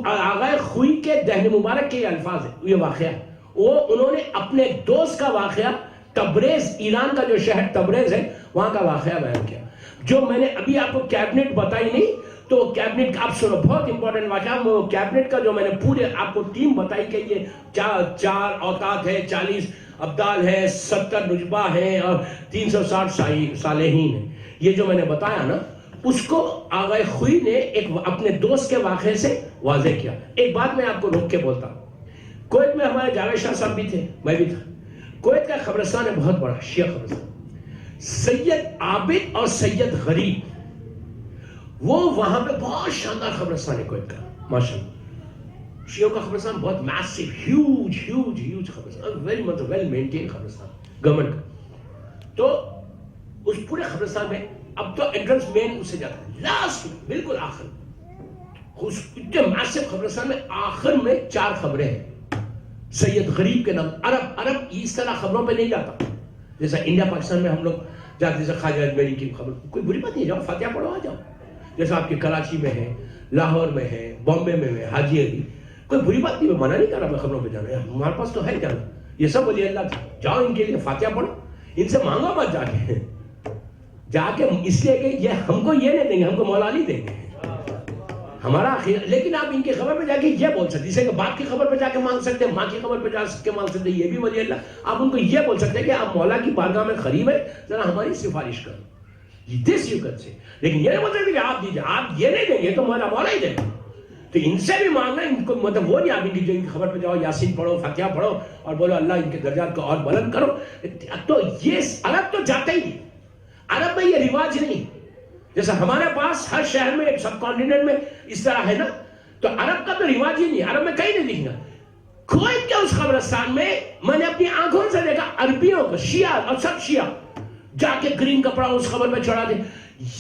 آغا خوئی کے دہن مبارک کے یہ الفاظ ہیں، یہ واقعہ وہ انہوں نے اپنے دوست کا واقعہ تبریز، ایران کا جو شہر تبریز ہے وہاں کا واقعہ بیان کیا. جو میں نے ابھی آپ کو کیبنٹ بتائی نہیں، تو کیبنٹ آپ سنو، بہت امپورٹنٹ واقعہ. وہ کیبنٹ کا جو میں نے پورے آپ کو ٹیم بتائی کہ یہ 4 اوقات ہے، 40 ابدال ہے، 70 نجبہ ہیں اور 360 صالحین ہیں. یہ جو میں نے بتایا نا، اس کو آغا خوئی نے ایک اپنے دوست کے واقعے سے واضح کیا. ایک بات میں آپ کو روک کے بولتا ہوں. کویت میں ہمارے جاوید شاہ صاحب بھی تھے، میں بھی تھا. کویت کا قبرستان ہے بہت بڑا، شیعہ قبرستان. سید عابد اور سید غریب، وہ وہاں پہ بہت شاندار قبرستان ہے کویت کا، ماشاءاللہ. شیعوں کا قبرستان بہت میسیو، ہیوج قبرستان، ویل مینٹین قبرستان گورنمنٹ کا. تو اس پورے قبرستان میں اب تو انٹرنس مین اس سے جاتا ہے، لاسٹ میں بالکل آخر اس اتنے میسیو قبرستان میں آخر میں 4 قبریں ہیں. سید غریب کے نام. عرب اس طرح خبروں پہ نہیں جاتا جیسا انڈیا پاکستان میں ہم لوگ جاتے، جیسے خواجہ اجمیری کی خبر. کوئی بری بات نہیں، جاؤ فاتحہ پڑھو آ جاؤ. جیسا آپ کے کراچی میں ہے، لاہور میں ہے، بامبے میں ہے، حاجی علی. کوئی بری بات نہیں، میں منع نہیں کر رہا میں خبروں پہ جانا. ہمارے پاس تو ہے جانا. یہ سب ولی اللہ تھا، جاؤ ان کے لیے فاتحہ پڑھو. ان سے مانگو مت جا کے اس لیے کہ یہ ہم کو یہ نہیں دیں گے، ہم کو مولا علی دیں گے ہمارا. لیکن آپ ان کی خبر پہ جا کے یہ بول سکتے، جیسے کہ باپ کی خبر پہ جا کے مانگ سکتے، ماں کی خبر پہ جا کے مانگ سکتے، یہ بھی ولی اللہ. آپ ان کو یہ بول سکتے کہ آپ مولا کی بارگاہ میں قریب ہے، ذرا ہماری سفارش کرو. دس یو کین سے. لیکن یہ نہیں بول سکتے کہ آپ دیجیے، آپ یہ نہیں دیں گے تو مولا ہی دیں گے. تو ان سے بھی مانگنا، ان کو مطلب وہ نہیں آپ ان کی جو ان کی خبر پہ جاؤ، یاسین پڑھو، فاتحہ پڑھو اور بولو اللہ ان کے درجات کو اور بلند کرو. تو یہ عرب تو جاتا ہی نہیں. عرب میں یہ رواج نہیں. جیسا ہمارے پاس ہر شہر میں ایک سب کانٹیننٹ میں اس طرح ہے نا، تو عرب کا تو رواج ہی نہیں. عرب میں کہیں نہیں دکھنا. کویت کے اس قبرستان میں میں نے اپنی آنکھوں سے دیکھا عربیوں کو، شیعہ اور سب شیعہ جا کے گرین کپڑا اس قبر پہ چڑھا دے.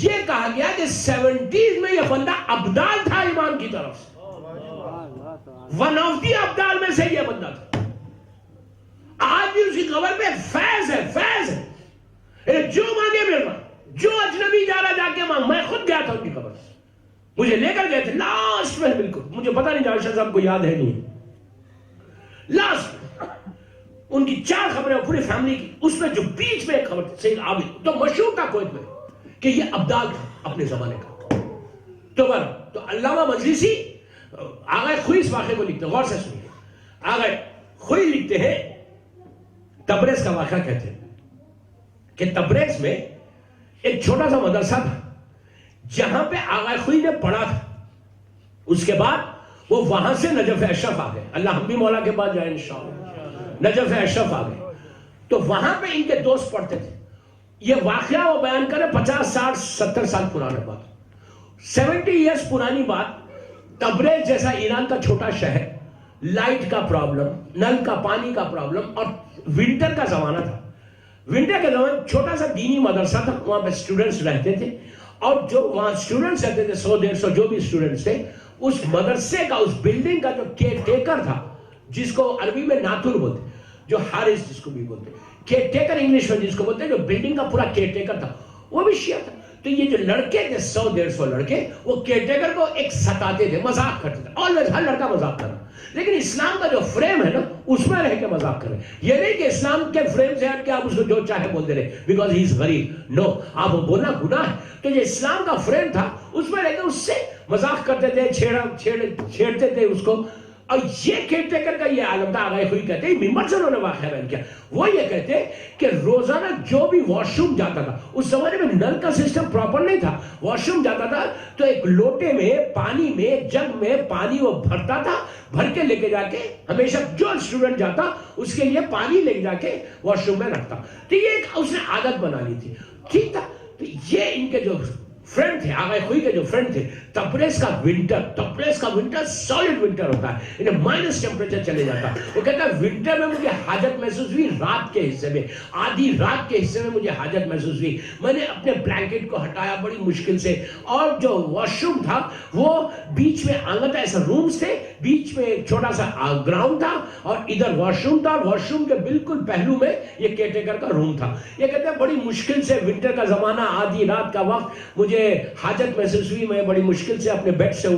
یہ کہا گیا کہ 70s میں یہ بندہ ابدال تھا امام کی طرف سے. ون آف دی ابدال میں سے یہ بندہ تھا. آج بھی اس کی قبر پہ فیض ہے. جو مانگے مل رہا، جو اجنبی جا رہا جا کے مانگ. میں خود گیا تھا ان کی قبر، مجھے لے کر گئے تھے لاسٹ میں. بالکل مجھے پتہ نہیں جاوید شاہ صاحب کو یاد ہے نہیں. لاسٹ ان کی 4 خبریں پوری فیملی کی. اس میں جو بیچ میں ایک خبر تھی سید عابد، تو مشہور تھا کویت میں کہ یہ ابدال تھا اپنے زمانے کا. تو علامہ مجلسی آغا خوئی اس واقعے کو لکھتے ہیں، غور سے سنیے. آغا خوئی لکھتے ہیں تبریز کا واقعہ، کہتے ہیں کہ تبریز میں ایک چھوٹا سا مدرسہ تھا جہاں پہ آغا خوئی نے پڑھا تھا. اس کے بعد وہ وہاں سے نجف اشرف آ گئے. اللہ ہم بھی مولا کے بعد جائیں انشاءاللہ. نجف اشرف آ گئے تو وہاں پہ ان کے دوست پڑھتے تھے. یہ واقعہ وہ بیان کرے 50 60 70 سال پرانے بات، 70 ایئرز پرانی بات. تبریز جیسا ایران کا چھوٹا شہر، لائٹ کا پرابلم، نل کا پانی کا پرابلم، اور ونٹر کا زمانہ تھا. ونٹر کے دوران چھوٹا سا دینی مدرسہ تھا، وہاں پہ اسٹوڈنٹس رہتے تھے. اور جو وہاں اسٹوڈنٹس رہتے تھے 100-150 جو بھی اسٹوڈنٹس تھے، اس مدرسے کا، اس بلڈنگ کا جو کیئر ٹیکر تھا، جس کو عربی میں ناتور بولتے، جو حارس جس کو بھی بولتے، کیئر ٹیکر انگلش میں جس کو بولتے، جو بلڈنگ کا پورا کیئر ٹیکر تھا، وہ بھی شیعہ تھا. تو یہ جو لڑکے تھے 100-150 لڑکے، وہ کیئر ٹیکر کو ایک ستاتے تھے، مذاق کرتے تھے. آلویز ہر لڑکا مذاق کر رہا. لیکن اسلام کا جو فریم ہے نا، اس میں رہ کے مذاق کر رہے. یہ نہیں کہ اسلام کے فریم سے ہٹ کے آپ اس کو جو چاہے بولتے رہے بیکاز ہی از غریب. نو، آپ بولنا گناہ ہے. تو یہ اسلام کا فریم تھا، اس میں رہ کے اس سے مذاق کرتے تھے، چھیڑتے تھے اس کو. اور یہ کیئر ٹیکر کا یہ عالم تھا. آغا خوئی کہتے ہیں، ممبر سے انہوں نے واقعہ بیان کیا. وہ یہ کہتے کہ روزانہ جو بھی واش روم جاتا تھا، اس زمانے میں نل کا سسٹم پراپر نہیں تھا، واش روم جاتا تھا تو ایک لوٹے میں پانی میں، ایک جگ میں پانی وہ بھرتا تھا، بھر کے لے کے جا کے ہمیشہ جو اسٹوڈنٹ جاتا اس کے لیے پانی لے کے جا کے واش روم میں رکھتا. تو یہ ایک اس نے عادت بنا لی تھی. ٹھیک تھا. تو یہ ان کے جو فرینڈ تھے، آغا خوئی کے جو فرینڈ تھے، تبریز کا ونٹر سالڈ ونٹر ہوتا ہے، انہیں مائنس ٹیمپریچر چلے جاتا. وہ کہتا ہے ونٹر میں مجھے حاجت محسوس ہوئی، رات کے حصے میں، آدھی رات کے حصے میں مجھے حاجت محسوس ہوئی. میں نے اپنے بلینکٹ کو ہٹایا بڑی مشکل سے. اور جو واش روم تھا وہ بیچ میں آنگن تھا، ایسا رومز تھے، بیچ میں ایک چھوٹا سا گراؤنڈ تھا اور ادھر واش روم تھا، اور واش روم کے بالکل پہلو میں یہ کیئر ٹیکر کا روم تھا. یہ کہتے ہیں بڑی مشکل سے ونٹر کا زمانہ، آدھی رات کا وقت، مجھے حاجت محسوس ہوئی. میں بڑی مشکل سے اپنے بیڈ سے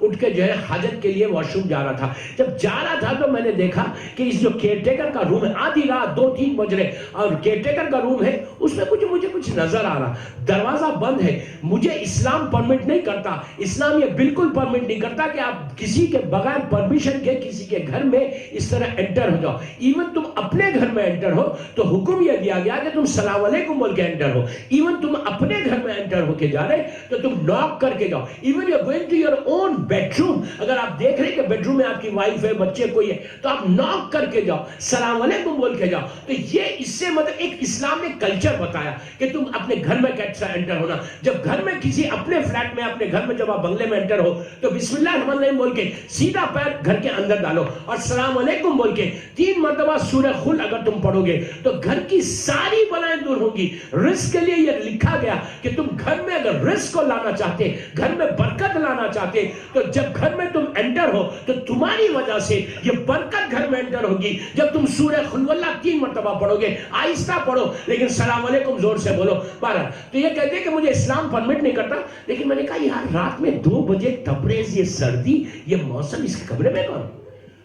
اٹھ کے جو ہے حاجت کے لیے واش روم جا رہا تھا. جب جا رہا تھا تو میں نے دیکھا کہ اس جو کیئر ٹیکر کا روم ہے, آدھی رات 2-3 بج رہے, اور کیئر ٹیکر کا روم ہے, اس میں مجھے کچھ نظر آ رہا, دروازہ بند ہے. مجھے اسلام پرمٹ نہیں کرتا, اسلام یہ بالکل پرمٹ نہیں کرتا کہ آپ کسی کے بغیر پرمیشن کے کسی کے گھر میں اس طرح انٹر ہو جاؤ. ایون تم اپنے گھر میں انٹر ہو تو حکم یہ دیا گیا کہ تم سلام علیکم بول کے انٹر ہو. ایون تم اپنے گھر میں انٹر ہو کے جا رہے تو تم ناک کر کے جاؤ. Even you going to your own bedroom, اگر آپ دیکھ رہے کہ بیڈ روم میں آپ کی وائف ہے, بچے کوئی ہے, تو آپ ناک کر کے جاؤ, سلام علیکم بول کے جاؤ. تو یہ اس سے مطلب ایک اسلام نے کلچر بتایا کہ تم اپنے گھر میں کیسا انٹر ہونا. جب گھر میں کسی اپنے فلیٹ میں, اپنے گھر میں جب آپ بنگلے میں انٹر ہو تو بسم اللہ الرحمن الرحیم بول کے سیدھا پیر گھر کے اندر ڈالو اور سلام علیکم بول کے 3 مرتبہ سورہ خل اگر تم پڑھو گے تو گھر کی ساری بلائیں دور ہوں گی. رزق کے لیے یہ لکھا گیا کہ تم گھر میں اگر رزق کو لانا چاہتے, گھر میں برکت لانا چاہتے, تو جب گھر میں تم انٹر ہو تو تمہاری وجہ سے یہ برکت گھر میں انٹر ہوگی. جب تم سورہ قل واللہ 3 مرتبہ پڑھو گے, آہستہ پڑھو لیکن سلام علیکم زور سے بولو. بارہ تو یہ کہتے ہیں کہ مجھے اسلام پرمٹ نہیں کرتا, لیکن میں نے کہا یار رات میں 2 بجے تبریز, یہ سردی, یہ موسم, اس کے کمرے میں کون؟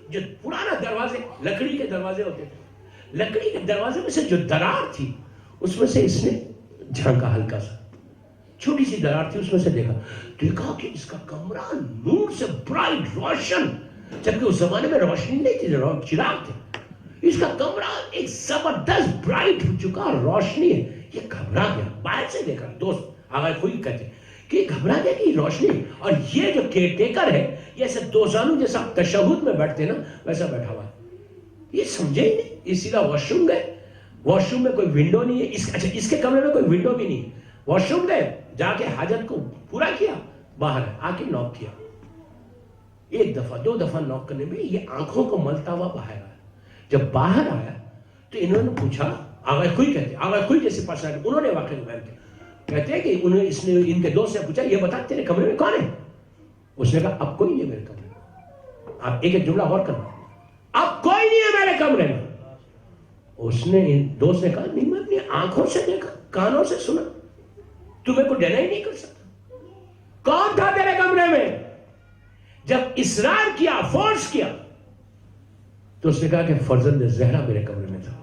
جو پرانا دروازے, لکڑی کے دروازے ہوتے تھے, لکڑی کے دروازے میں سے جو درار تھی اس میں سے اس نے جھانکا, ہلکا سا چھوٹی سی درار تھی, اس میں سے دیکھا کہ اس کا کمرہ نور سے برائٹ روشن, جبکہ اس زمانے میں روشنی نہیں تھی, چراغ تھے. اس کا کمرہ ایک زبردست برائٹ ہو چکا روشنی ہے. یہ گھبرا گیا, باہر سے دیکھا, دوست آغا خود کہتے کہ گھبرا گیا کہ روشنی. اور یہ جو کیئر ٹیکر ہے یہ ایسے دوزانو جیسا تشہد میں بیٹھتے نا ویسا بیٹھا ہوا ہے. یہ سمجھے ہی نہیں, یہ سیدھا واش روم گئے. واش روم میں کوئی ونڈو نہیں ہے, اچھا اس کے کمرے میں کوئی ونڈو بھی نہیں ہے. واش روم گئے, جا کے حاجت کو پورا کیا, باہر آ کے نوک کیا. 1 دفعہ 2 دفعہ نوک کرنے میں یہ آنکھوں کو ملتا ہوا باہر آیا. جب باہر آیا تو انہوں نے پوچھا, آغا خوئی کہتے, آغا خوئی جیسے پرسنالٹی, انہوں نے واقعی بیان کیا. کہتے ہیں کہ اس نے ان کے دوست سے پوچھا یہ بتا تیرے کمرے میں کون ہے؟ اس نے کہا اب کوئی نہیں ہے میرے کمرے میں. آپ ایک جملہ غور کرنا, اب کوئی نہیں ہے میرے کمرے میں. اس نے دوست نے کہا نہیں, میں اپنی آنکھوں سے دیکھا, کانوں سے سنا, تمہیں کو ڈینائی نہیں کر سکتا. کون تھا تیرے کمرے میں؟ جب اصرار کیا, فورس کیا, تو اس نے کہا کہ فرزند زہرا میرے کمرے میں تھا.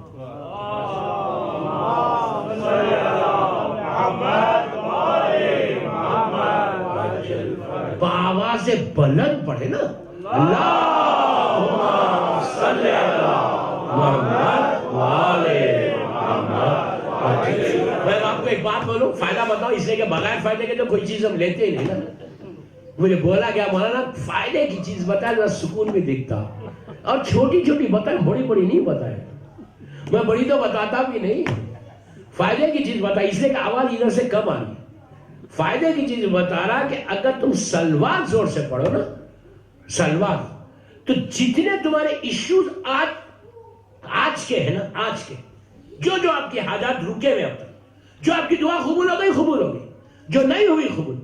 بآواز بلند پڑھے نا, اللہم صلی علی محمد وآلِ محمد. میں آپ کو ایک بات بولوں, فائدہ بتاؤں, اس لیے کہ بغیر فائدے کے تو کوئی چیز ہم لیتے ہی نہیں نا. مجھے بولا گیا مولانا فائدے کی چیز بتائے نا سکون بھی دکھتا, اور چھوٹی چھوٹی بتائیں, بڑی بڑی نہیں بتائیں. میں بڑی تو بتاتا بھی نہیں, فائدے کی چیز بتائی, اس لیے کہ آواز ادھر سے کم آ رہی. فائدے کی چیز بتا رہا کہ اگر تم سلوات زور سے پڑھو نا, سلوات, تو جتنے تمہارے ایشوز آج کے ہیں نا, آج کے جو آپ کی حاجات رکے ہوئے اب تک, جو آپ کی دعا قبول ہو گئی, جو نہیں ہوئی قبول,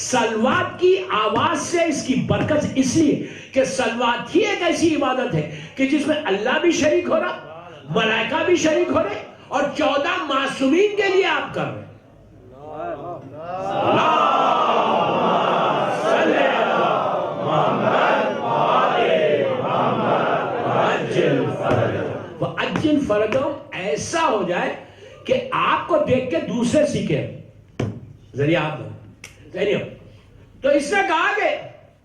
سلوات کی آواز سے اس کی برکت, اس لیے کہ سلوات ہی ایک ایسی عبادت ہے کہ جس میں اللہ بھی شریک ہو رہا, ملائکہ بھی شریک ہو رہے, اور 14 معصومین کے لیے آپ کر رہے. وَأَجِّلْ فَرَجَهُمْ, ایسا ہو جائے کہ آپ کو دیکھ کے دوسرے سیکھیں, ذریعہ آپ دو. تو اس نے کہا کہ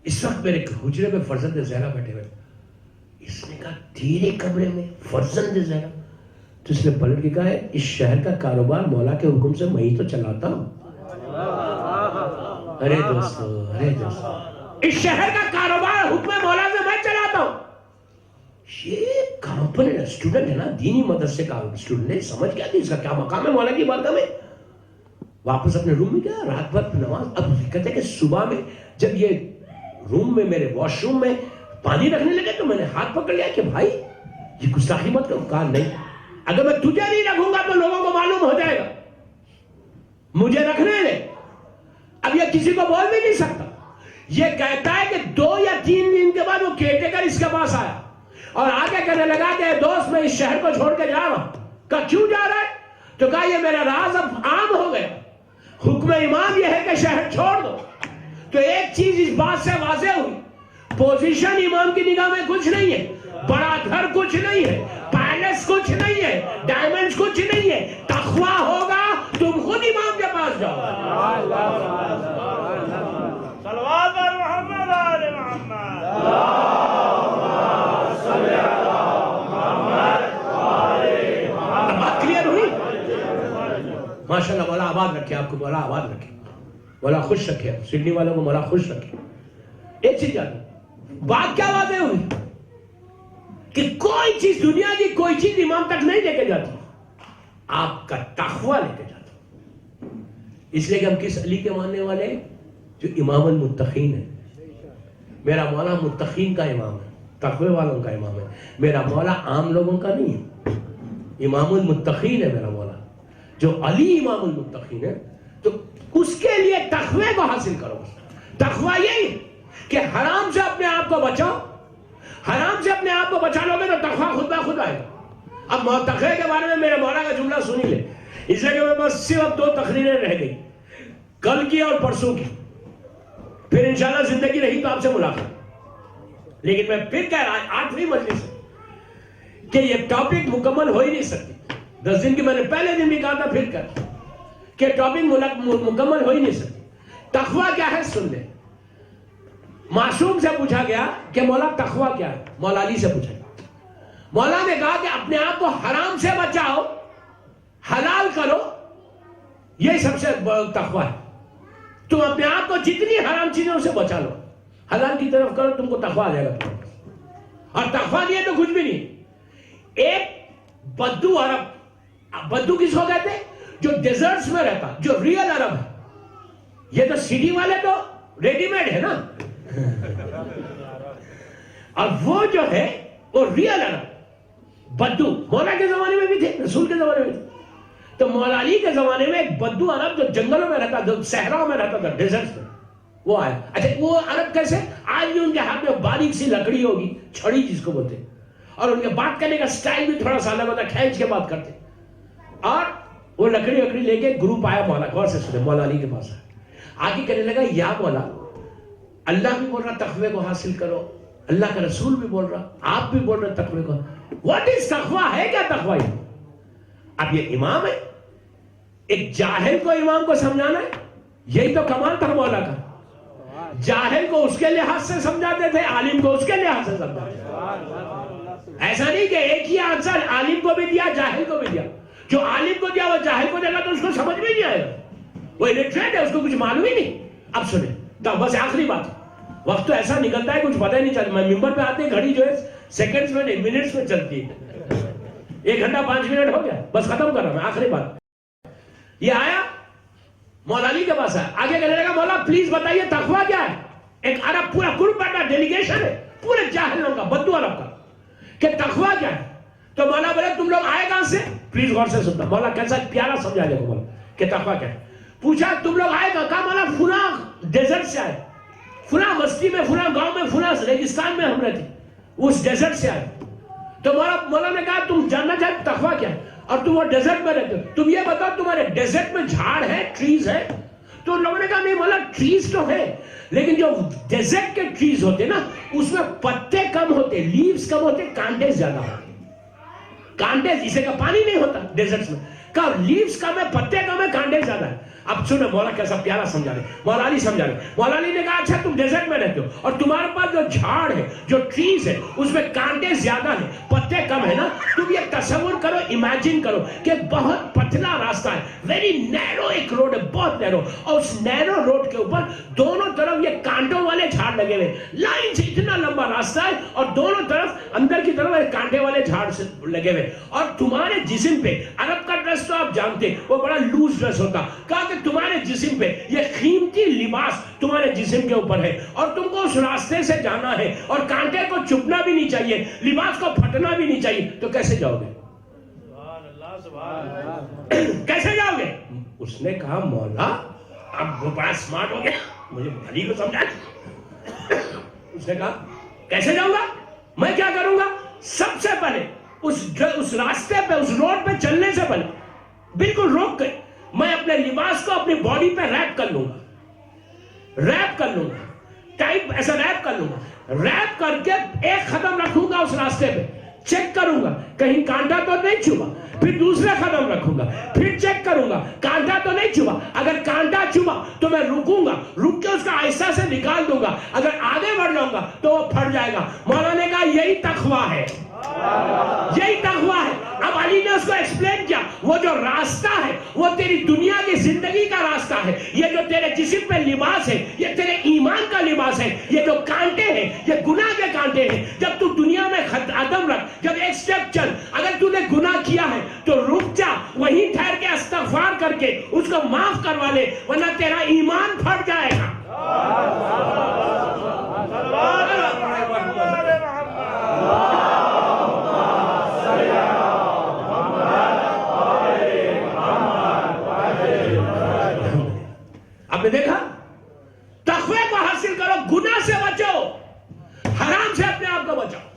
اس وقت میرے حجرے میں فرزند زہرا بیٹھے ہوئے. اس نے کہا تیرے کمرے میں فرزند زہرا؟ تو اس نے پلٹ کے کہا ہے اس شہر کا کاروبار مولا کے حکم سے میں ہی تو چلاتا ہوں. ارے دوستو, اس شہر کا کاروبار حکم مولا سے میں چلاتا ہوں. یہ کمپنی اسٹوڈنٹ ہے نا, دینی مدرسے کا اسٹوڈنٹ ہے, سمجھ گیا کہ اس کا کیا مقام ہے مولا کی بارگاہ میں. واپس اپنے روم میں گیا, رات بھر نماز. اب کہتے ہیں کہ صبح میں جب یہ روم میں, میرے واش روم میں پانی رکھنے لگے تو میں نے ہاتھ پکڑ لیا کہ بھائی یہ گستاخی مت کرو. کہا نہیں, اگر میں تجھے نہیں رکھوں گا تو لوگوں کو معلوم ہو جائے گا, مجھے رکھنے دے. اب یہ کسی کو بول بھی نہیں سکتا. یہ کہتا ہے کہ 2 یا 3 دن کے بعد وہ کیئر ٹیکر اس کے پاس آیا اور آگے کہنے لگا کہ دوست میں اس شہر کو چھوڑ کے جا رہا ہوں. کہا کیوں جا رہا ہے؟ تو کہا یہ میرا راز اب عام ہو گیا, حکم امام یہ ہے کہ شہر چھوڑ دو. تو ایک چیز اس بات سے واضح ہوئی، پوزیشن امام کی نگاہ میں کچھ نہیں ہے، بڑا گھر کچھ نہیں ہے، پیلس کچھ نہیں ہے، ڈائمنڈز کچھ نہیں ہے، تقویٰ ہوگا تم خود امام کے پاس جاؤ. صلوات بر محمد آل محمد. بات کلیئر ہوئی؟ ماشاءاللہ، مولا آباد رکھے آپ کو، مولا آباد رکھے، مولا خوش رکھے، سڈنی والوں کو مولا خوش رکھے. ایک چیز جانو، بات کیا واضح ہوئی کہ کوئی چیز، دنیا کی کوئی چیز امام تک نہیں لے کے جاتی، آپ کا تقویٰ لے کے جاتا. اس لیے کہ ہم کس علی کے ماننے والے ہیں؟ جو امام المتقین ہے. میرا مولا متقین کا امام ہے، تقوی والوں کا امام ہے. میرا مولا عام لوگوں کا نہیں ہے، امام المتقین ہے میرا مولا. جو علی امام المتقین ہے تو اس کے لیے تقوی کو حاصل کرو. تقوی یہی کہ حرام سے اپنے آپ کو بچاؤ. حرام سے اپنے آپ کو بچا لو گے تو تقوی خود بخود آئے گا. اب تقوی کے بارے میں میرے مولا کا جملہ سنی لے، اس لیے کہ میں بس صرف 2 تقریریں رہ گئی، کل کی اور پرسوں کی، پھر انشاءاللہ زندگی رہی تو آپ سے ملاقات. لیکن میں پھر کہہ رہا 8ویں مجلس کہ یہ ٹاپک مکمل ہو ہی نہیں سکتی. 10 دن کی میں نے پہلے دن بھی کہا تھا، پھر کہا کہ ٹاپک مکمل ہو ہی نہیں سکتی. تقویٰ کیا ہے سن لیں. معصوم سے پوچھا گیا کہ مولا تقویٰ کیا ہے؟ مولا علی سے پوچھا گیا. مولا نے کہا کہ اپنے آپ کو حرام سے بچاؤ، حلال کرو، یہ سب سے تقویٰ ہے. تم اپنے آپ کو جتنی حرام چیزوں سے بچا لو، حلال کی طرف کرو، تم کو تقویٰ آ جائے گا. اور تقویٰ نہیں ہے تو کچھ بھی نہیں. ایک بدو عرب، بدو کس کو کہتے ہیں؟ جو ڈیزرٹس میں رہتا، جو ریئل عرب ہے. یہ تو سٹی والے تو ریڈی میڈ ہے نا، اور وہ جو ہے وہ ریئل عرب بدو مولا کے زمانے میں بھی تھے، رسول کے زمانے میں تھے. تو مولا علی کے زمانے میں ایک بدو عرب جو جنگلوں میں رہتا، جو صحراؤں میں رہتا تھا، ڈیزرٹس میں، وہ آیا. اچھا وہ عرب کیسے؟ آج بھی ان کے ہاتھ میں باریک سی لکڑی ہوگی، چھڑی جس کو بولتے ہیں، اور ان کے بات کرنے کا سٹائل بھی تھوڑا سا الگ ہوتا ہے، کھینچ کے بات کرتے. اور وہ لکڑی وکڑی لے کے گروپ آیا مولا، غور سے سنے، مولا علی کے پاس آگے کہنے لگا، یا مولا اللہ بھی بول رہا تقوی کو حاصل کرو، اللہ کا رسول بھی بول رہا، آپ بھی بول رہے تقوی کو. واٹ از تقوی؟ ہے کیا تقوی؟ اب یہ امام ہے، ایک جاہل کو امام کو سمجھانا ہے، یہی تو کمال تھا مولا کا. جاہل کو اس کے لحاظ سے سمجھاتے تھے، عالم کو اس کے لحاظ سے سمجھاتے تھے. ایسا نہیں کہ ایک ہی آنسر عالم کو بھی دیا، جاہل کو بھی دیا. جو عالم کو دیا وہ جاہل کو دے گا تو اس کو سمجھ بھی نہیں آئے گا، وہ الیٹریٹ ہے، اس کو کچھ معلوم ہی نہیں. اب سنیں تو بس آخری بات، وقت تو ایسا نکلتا ہے کچھ پتہ ہی نہیں چلتا. میں ممبر پہ آتے گھڑی جو ہے سیکنڈز میں نہیں منٹس میں چلتی ہے. 1 گھنٹہ 5 منٹ ہو گیا، بس ختم کر رہا میں. آخری بات، یہ آیا مولا علی کے پاس، آگے کہنے لگا مولا پلیز بتائیے تقویٰ کیا ہے. ایک عرب پورا گروپ بیٹھا، ڈیلیگیشن ہے پورے جاہلوں کا، بدو عرب کا، کہ تقویٰ کیا ہے. تو مولا بولے تم لوگ آئے کہاں سے؟ پلیز غور سے سننا، مولا کیسا پیارا سمجھا دے گا مولا کہ تقویٰ کیا ہے. پوچھا تم لوگ آئے کہاں؟ کہا مولا فلاں ڈیزرٹ سے آئے، فلاں بستی میں، فلاں گاؤں میں، فلاں ریگستان میں ہم رہتے، اس ڈیزرٹ سے آئے. تو مولا نے کہا تم جاننا چاہتے تقویٰ کیا ہے، اور تم وہ ڈیزرٹ میں رہتے ہو، تم یہ بتاؤ تمہارے ڈیزرٹ میں جھاڑ ہے، ٹریز ہے؟ تو لوگوں نے کہا نہیں مولا ٹریز تو ہے، لیکن جو ڈیزرٹ کے ٹریز ہوتے نا اس میں پتے کم ہوتے، لیوز کم ہوتے، کانٹے زیادہ ہوتے. کانٹے اسے کا پانی نہیں ہوتا ڈیزرٹس میں، کہا لیوز کم ہے، پتے کم ہے، کانٹے زیادہ ہے. اب سنو مولا کیسا پیارا سمجھا رہے، مولا علی سمجھا رہے. مولا علی نے کہا اچھا تم ڈیزرٹ میں رہتے ہو اور تمہارے پاس جو جھاڑ ہے، جو ٹریز ہے، اس میں کانٹے زیادہ ہیں، پتے کم ہے نا. تم یہ تصور کرو، امیجن کرو کہ بہت پتلا راستہ ہے، ویری نیرو ایک روڈ ہے، بہت نیرو، اور اس نیرو روڈ کے اوپر دونوں طرف یہ کانٹوں والے جھاڑ لگے ہوئے، لائن سے اتنا لمبا راستہ ہے، اور دونوں طرف اندر کی طرف کانٹے والے جھاڑ سے لگے ہوئے. اور تمہارے جسم پہ، عرب کا ڈریس تو آپ جانتے وہ بڑا لوز ڈریس ہوتا، کہا کہ تمہارے جسم پہ یہ قیمتی لباس تمہارے جسم کے اوپر ہے، اور تم کو اس راستے سے جانا ہے، اور کانٹے کو چپنا بھی نہیں چاہیے، لباس کو پھٹنا بھی نہیں چاہیے. تو کیسے جاؤ گے؟ کیسے جاؤ گے؟ اس نے کہا مولا اب وہ بڑا سمارٹ ہو گیا، مجھے علی کو سمجھا. اس نے کہا کیسے جاؤں گا؟ میں کیا کروں گا؟ سب سے پہلے اس راستے پہ، اس روڈ پہ چلنے سے پہلے بالکل روک کے میں اپنے لباس کو اپنی باڈی پہ ریپ کر لوں گا. ریپ کر لوں گا، ٹائپ ایسا ریپ کر لوں گا، ریپ کر کے ایک قدم رکھوں گا اس راستے پہ، چیک کروں گا کہیں کانٹا تو نہیں چھپا، پھر دوسرا قدم رکھوں گا، پھر چیک کروں گا کانٹا تو نہیں چھپا، اگر کانٹا چھپا تو میں رکوں گا، رک کے اس کا آہستہ سے نکال دوں گا، اگر آگے بڑھ جاؤں گا تو وہ پھٹ جائے گا۔ مولا نے کہا یہی تقویٰ ہے، یہی تقویٰ ہے۔ اب علی نے اس کو ایکسپلین کیا، وہ جو راستہ ہے وہ تیری دنیا کی زندگی کا راستہ ہے، یہ جو تیرے جسم پہ لباس ہے یہ تیرے ایمان کا لباس ہے، یہ جو کانٹے ہیں یہ گناہ کے کانٹے ہیں۔ جب تو دنیا میں قدم رکھ، جب ایک سٹیپ چل، اگر تو نے گناہ کیا ہے تو رک جا، وہیں ٹھہر کے استغفار کر کے اس کو معاف کروا لے، ورنہ تیرا ایمان پھٹ جائے گا۔ آپ نے دیکھا، تقوی کو حاصل کرو، گناہ سے بچو، حرام سے اپنے آپ کو بچاؤ۔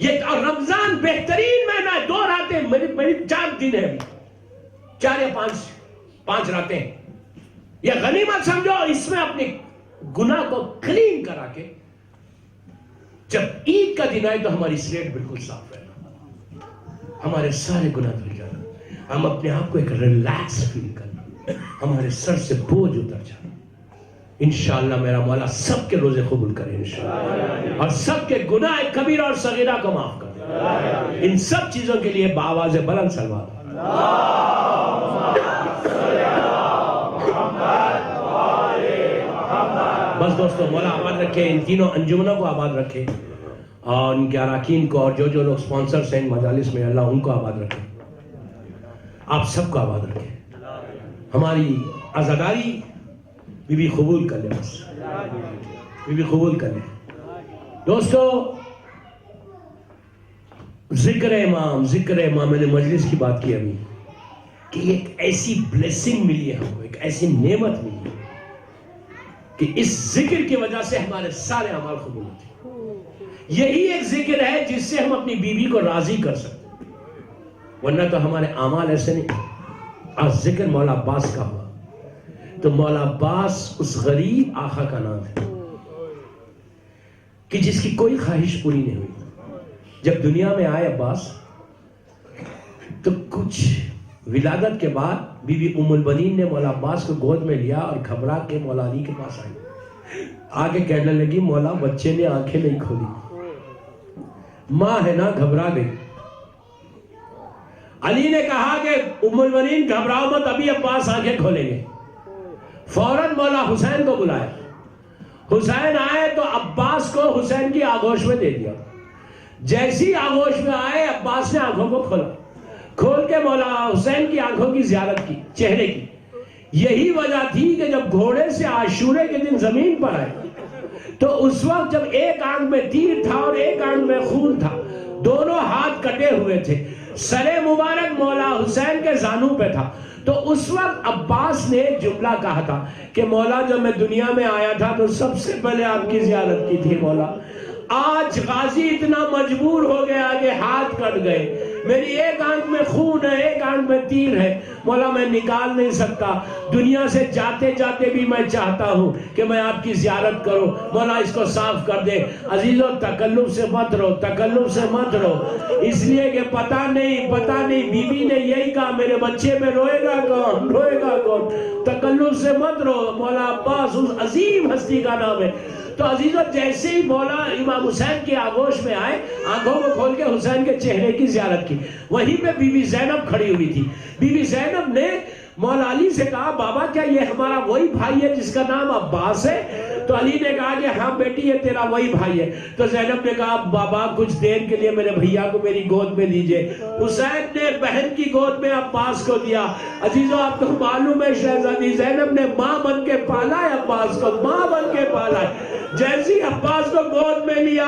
یہ اور رمضان بہترین مہینہ ہے، 2 راتیں میری 4 دن ہے، 4 یا 5 راتیں، یہ غنیمت سمجھو، اس میں اپنے گناہ کو کلین کرا کے جب عید کا دن آئے تو ہماری سلیٹ بالکل صاف رہنا، ہمارے سارے گناہ دھل جانا، ہم اپنے آپ کو ایک ریلیکس فیل کرنا، ہمارے سر سے بوجھ اتر جانا۔ انشاءاللہ میرا مولا سب کے روزے قبول کرے انشاءاللہ، اور سب کے گناہ کبیرہ اور صغیرہ کو معاف کرے۔ ان سب چیزوں کے لیے بآواز بلند صلوات۔ بس دوستو، مولا آباد رکھے، ان تینوں انجمنوں کو آباد رکھے، اور ان کے اراکین کو، اور جو لوگ سپانسرز ہیں ان مجالس میں، اللہ ان کو آباد رکھے، آپ سب کو آباد رکھے۔ ہماری عزاداری بی بی قبول کر لے، بس بی بی قبول کر لے۔ دوستو، ذکر امام، میں نے مجلس کی بات کی ابھی، کہ ایک ایسی بلیسنگ ملی ہے ہم کو، ایک ایسی نعمت ملی ہے کہ اس ذکر کی وجہ سے ہمارے سارے اعمال قبول ہوتے ہیں۔ یہی ایک ذکر ہے جس سے ہم اپنی بیوی کو راضی کر سکتے ہیں، ورنہ تو ہمارے اعمال ایسے نہیں۔ اور ذکر مولا عباس کا ہوا، تو مولا عباس اس غریب آقا کا نام ہے کہ جس کی کوئی خواہش پوری نہیں ہوئی۔ جب دنیا میں آئے عباس تو کچھ ولادت کے بعد بی بی ام البنین نے مولا عباس کو گود میں لیا اور گھبرا کے مولا علی کے پاس آئی، آگے کہنے لگی مولا بچے نے آنکھیں نہیں کھولی، ماں ہے نا، گھبرا گئی۔ علی نے کہا کہ ام البنین گھبراؤ مت، ابھی عباس آنکھیں کھولیں گے۔ فوراً مولا حسین کو بلایا، حسین آئے تو عباس کو حسین کی آغوش میں دے دیا۔ جیسی آغوش میں آئے عباس نے آنکھوں کو کھولا، کھول کے مولا حسین کی آنکھوں کی زیارت کی، چہرے کی۔ یہی وجہ تھی کہ جب گھوڑے سے عاشورے کے دن زمین پر آئے تو اس وقت جب ایک آنکھ میں تیر تھا اور ایک آنکھ میں خون تھا، دونوں ہاتھ کٹے ہوئے تھے، سر مبارک مولا حسین کے زانوں پہ تھا، تو اس وقت عباس نے ایک جملہ کہا تھا کہ مولا جب میں دنیا میں آیا تھا تو سب سے پہلے آپ کی زیارت کی تھی مولا، آج غازی اتنا مجبور ہو گیا کہ ہاتھ کٹ گئے، میری ایک آنکھ میں خون ہے، ایک آنکھ میں تیر ہے، مولا میں نکال نہیں سکتا، دنیا سے جاتے جاتے بھی میں چاہتا ہوں کہ میں آپ کی زیارت کروں، مولا اس کو صاف کر دے۔ عزیزو، تکلف سے مت رو، تکلف سے مت رو، اس لیے کہ پتہ نہیں بی بی نے یہی کہا میرے بچے میں روئے گا کون، تکلف سے مت رو۔ مولا عباس اس عظیم ہستی کا نام ہے۔ تو عزیزو، جیسے ہی مولا امام حسین کی آغوش میں آئے، آنکھوں کو کھول کے حسین کے چہرے کی زیارت کی، وہیں پہ بی بی زینب کھڑی ہوئی تھی۔ بی بی زینب نے مولا علی سے کہا بابا کیا یہ ہمارا وہی بھائی ہے جس کا نام عباس ہے؟ تو علی نے کہا کہ ہاں بیٹی یہ تیرا وہی بھائی ہے۔ تو زینب نے کہا بابا کچھ دیر کے لیے میرے بھیا کو میری گود میں دیجئے۔ حسین نے بہن کی گود میں عباس کو دیا۔ عزیزو، آپ کو معلوم ہے شہزادی زینب نے ماں بن کے پالا ہے عباس کو، ماں بن کے پالا ہے۔ جیسی عباس کو گود میں لیا،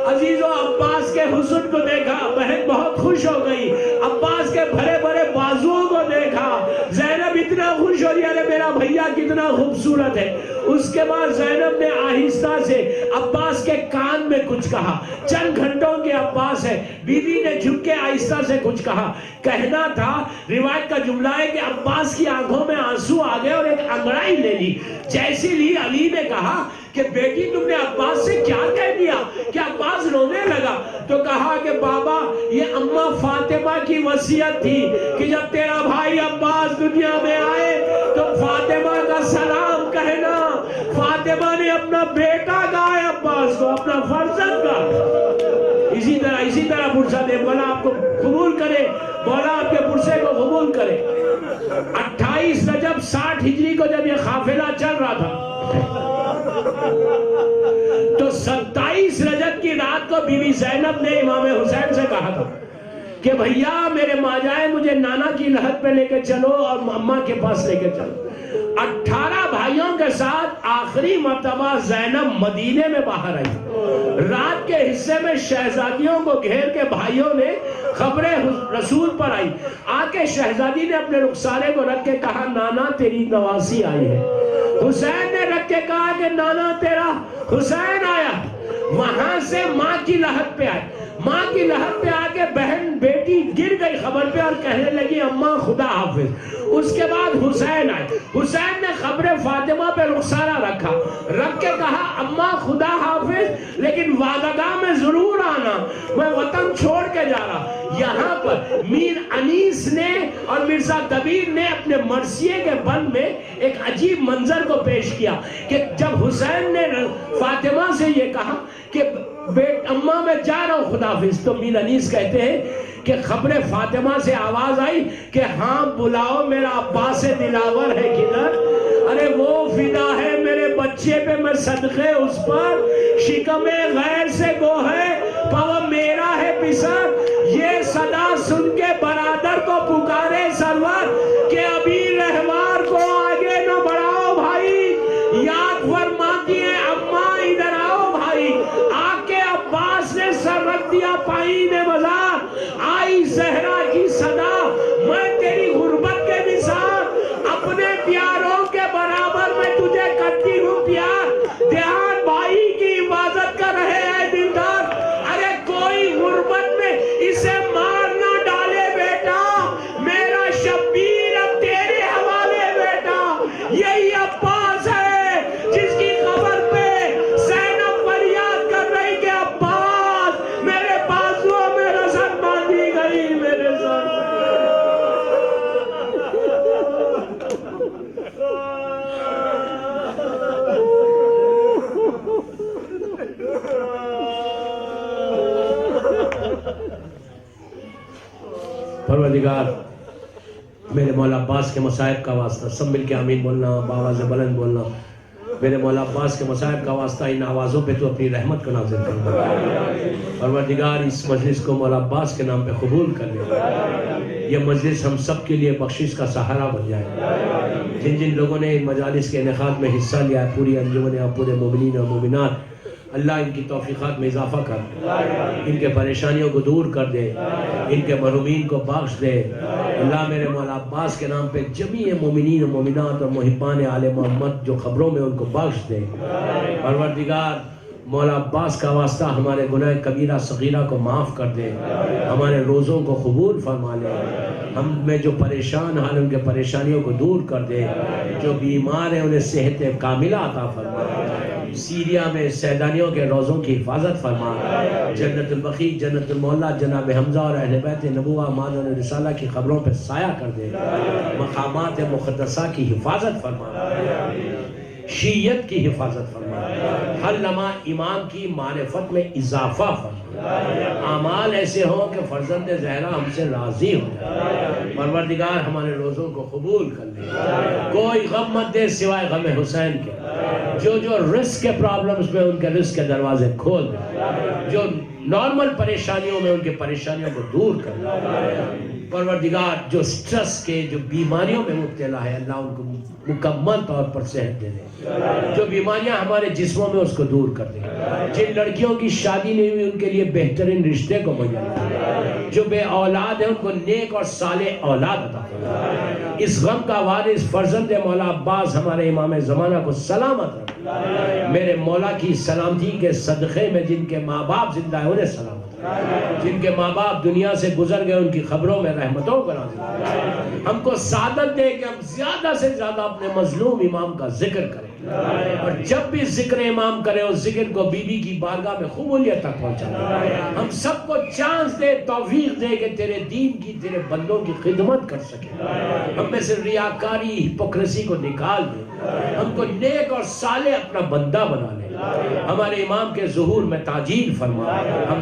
عزیزو عباس کے حسن کو دیکھا، بہن بہت خوش ہو گئی۔ عباس کے بھرے بھرے بازوؤں کو دیکھا، زینب اتنا خوش ہو رہی ہے میرا بھیا کتنا خوبصورت ہے. اس کے بعد زینب نے آہستہ سے عباس کے کان میں کچھ کہا. چند گھنٹوں کے عباس ہے. بیوی نے جھک کے آہستہ سے کچھ کہا. کہنا تھا، روایت کا جملہ ہے کہ عباس کی آنکھوں میں آنسو آ گئے اور ایک انگڑائی لے لی. جیسی لی، علی نے کہا کہ بیٹی تم نے عباس سے کیا کہہ دیا کہ عباس رونے لگا. تو کہا کہ بابا یہ اماں فاطمہ کی وصیت تھی کہ جب تیرا بھائی عباس دنیا میں آئے تو فاطمہ کا سلام کہنا. فاطمہ نے اپنا بیٹا کہا ہے عباس کو، اپنا فرزند کا. اسی طرح پرسہ دے. مولا آپ کو قبول کرے، مولا آپ کے پرسے کو قبول کرے. 28 رجب 60 ہجری کو جب یہ قافلہ چل رہا تھا تو 27 رجب کی رات کو بی بی زینب نے امام حسین سے کہا تھا کہ بھیا میرے ماجائے مجھے نانا کی لحد پہ لے کے چلو اور اماں کے پاس لے کے چلو. 18 بھائیوں کے ساتھ آخری مرتبہ زینب مدینے میں باہر آئی. رات کے حصے میں شہزادیوں کو گھیر کے بھائیوں نے خبر رسول پر آئی. آ کے شہزادی نے اپنے رخسارے کو رکھ کے کہا نانا تیری نواسی آئی ہے. حسین نے رکھ کے کہا کہ نانا تیرا حسین آیا. وہاں سے ماں کی لحد پہ آئے. ماں کی لحد پہ آ کے بہن بیٹی گر گئی خبر پہ اور کہنے لگی اماں خدا حافظ. اس کے بعد حسین آئے. حسین نے خبر فاطمہ پہ رخسارہ رکھا، رکھ کے کہا اماں خدا حافظ لیکن وعدگاہ میں ضرور آنا، میں وطن چھوڑ کے جا رہا. یہاں پر میر انیس نے اور مرزا دبیر نے اپنے مرثیے کے بند میں ایک عجیب منظر کو پیش کیا کہ جب حسین نے فاطمہ سے یہ کہا کہ اماں میں جا رہا ہوں خدا حافظ، تو میر انیس کہتے ہیں کہ خبر فاطمہ سے آواز آئی کہ ہاں بلاؤ میرا عباس دلاور ہے کدھر. ارے وہ فدا ہے میرے بچے پہ میں صدقے اس پر، شکم غیر سے گو ہے پاو میرا ہے پسر. یہ صدا سن کے برادر کو پکارے سرور کہ ابھی رہوار کو آگے نہ بڑھاؤ بھائی. یاد فرماتی ہے اماں ادھر آؤ بھائی. آ کے عباس نے سر رکھ دیا پائین بازار. آئی زہرا کی صدا میں تیری غربت کے نثار، اپنے پیاروں کے برابر میں تجھے کرتی ہوں پیار. دھیان بھائی کی حفاظت کر رہے ہیں دلدار. ارے کوئی غربت میں اسے مار نہ ڈالے بیٹا، میرا شبیر اب تیرے حوالے بیٹا. یہی عباس ہے جس کی خبر پہ زینب فریاد کر رہی کہ عباس میرے بازوؤں میں رسن باندھی گئی میرے سر. پروردگار میرے مولا عباس کے مصائب کا واسطہ سب مل کے آمین بولنا، بآواز بلند بولنا. میرے مولا عباس کے مصائب کا واسطہ ان آوازوں پہ تو اپنی رحمت کو نازل کرنا. پروردگار اس مجلس کو مولا عباس کے نام پہ قبول کر لے. یہ مجلس ہم سب کے لیے بخشش کا سہارا بن جائے. جن جن لوگوں نے ان مجالس کے انعقاد میں حصہ لیا ہے، پوری انجمن اور پورے مومنین اور مومنات، اللہ ان کی توفیقات میں اضافہ کر، ان کے پریشانیوں کو دور کر دے، ان کے محرومین کو بخش دے. اللہ میرے مولا عباس کے نام پہ جمیع مومنین و مومنات اور محبان آل محمد جو خبروں میں ان کو بخش دے. پروردگار مولا عباس کا واسطہ ہمارے گناہ کبیرہ صغیرہ کو معاف کر دے، ہمارے روزوں کو قبول فرما لے. ہم میں جو پریشان حال ان کے پریشانیوں کو دور کر دے، جو بیمار ہیں انہیں صحت کاملہ عطا فرما. سیریا میں سیدانیوں کے روزوں کی حفاظت فرما. جنت البقیع، جنت المعلا جناب حمزہ اور اہل بیت نبوہ مادن رسالہ کی خبروں پہ سایہ کر دے. مقامات مقدسہ کی حفاظت فرما، شیعت کی حفاظت فرما. ہر لمحہ امام کی معرفت میں اضافہ فرما. اعمال ایسے ہوں کہ فرزند زہرا ہم سے راضی ہو جائے. پروردگار ہمارے روزوں کو قبول کر لے. کوئی غم مت دے سوائے غم حسین کے. جو رزق کے پرابلمز میں ان کے رزق کے دروازے کھول دے، جو نارمل پریشانیوں میں ان کے پریشانیوں کو دور کر دے. پروردگار جو سٹرس کے جو بیماریوں میں مبتلا ہے اللہ ان کو مکمل طور پر صحت دے دے. جو بیماریاں ہمارے جسموں میں اس کو دور کر دے. جن لڑکیوں کی شادی نہیں ہوئی ان کے لیے بہترین رشتے کو میسر فرما. جو بے اولاد ہیں ان کو نیک اور صالح اولاد عطا فرما. اس غم کا وارث فرزند مولا عباس ہمارے امام زمانہ کو سلامت رکھ. میرے مولا کی سلامتی کے صدقے میں جن کے ماں باپ زندہ ہیں انہیں سلامت. جن کے ماں باپ دنیا سے گزر گئے ان کی خبروں میں رحمتوں کا نازل. ہم کو سعادت دے کہ ہم زیادہ سے زیادہ اپنے مظلوم امام کا ذکر کریں اور جب بھی ذکر امام کریں اس ذکر کو بی بی کی بارگاہ میں قبولیت تک پہنچائیں. ہم سب کو چانس دے توفیق دے کہ تیرے دین کی تیرے بندوں کی خدمت کر سکیں. ہم میں سے ریاکاری ہپوکریسی کو نکال دے. ہم کو نیک اور صالح اپنا بندہ بنا لے. ہمارے امام کے ظہور میں تاجیل فرما. ہم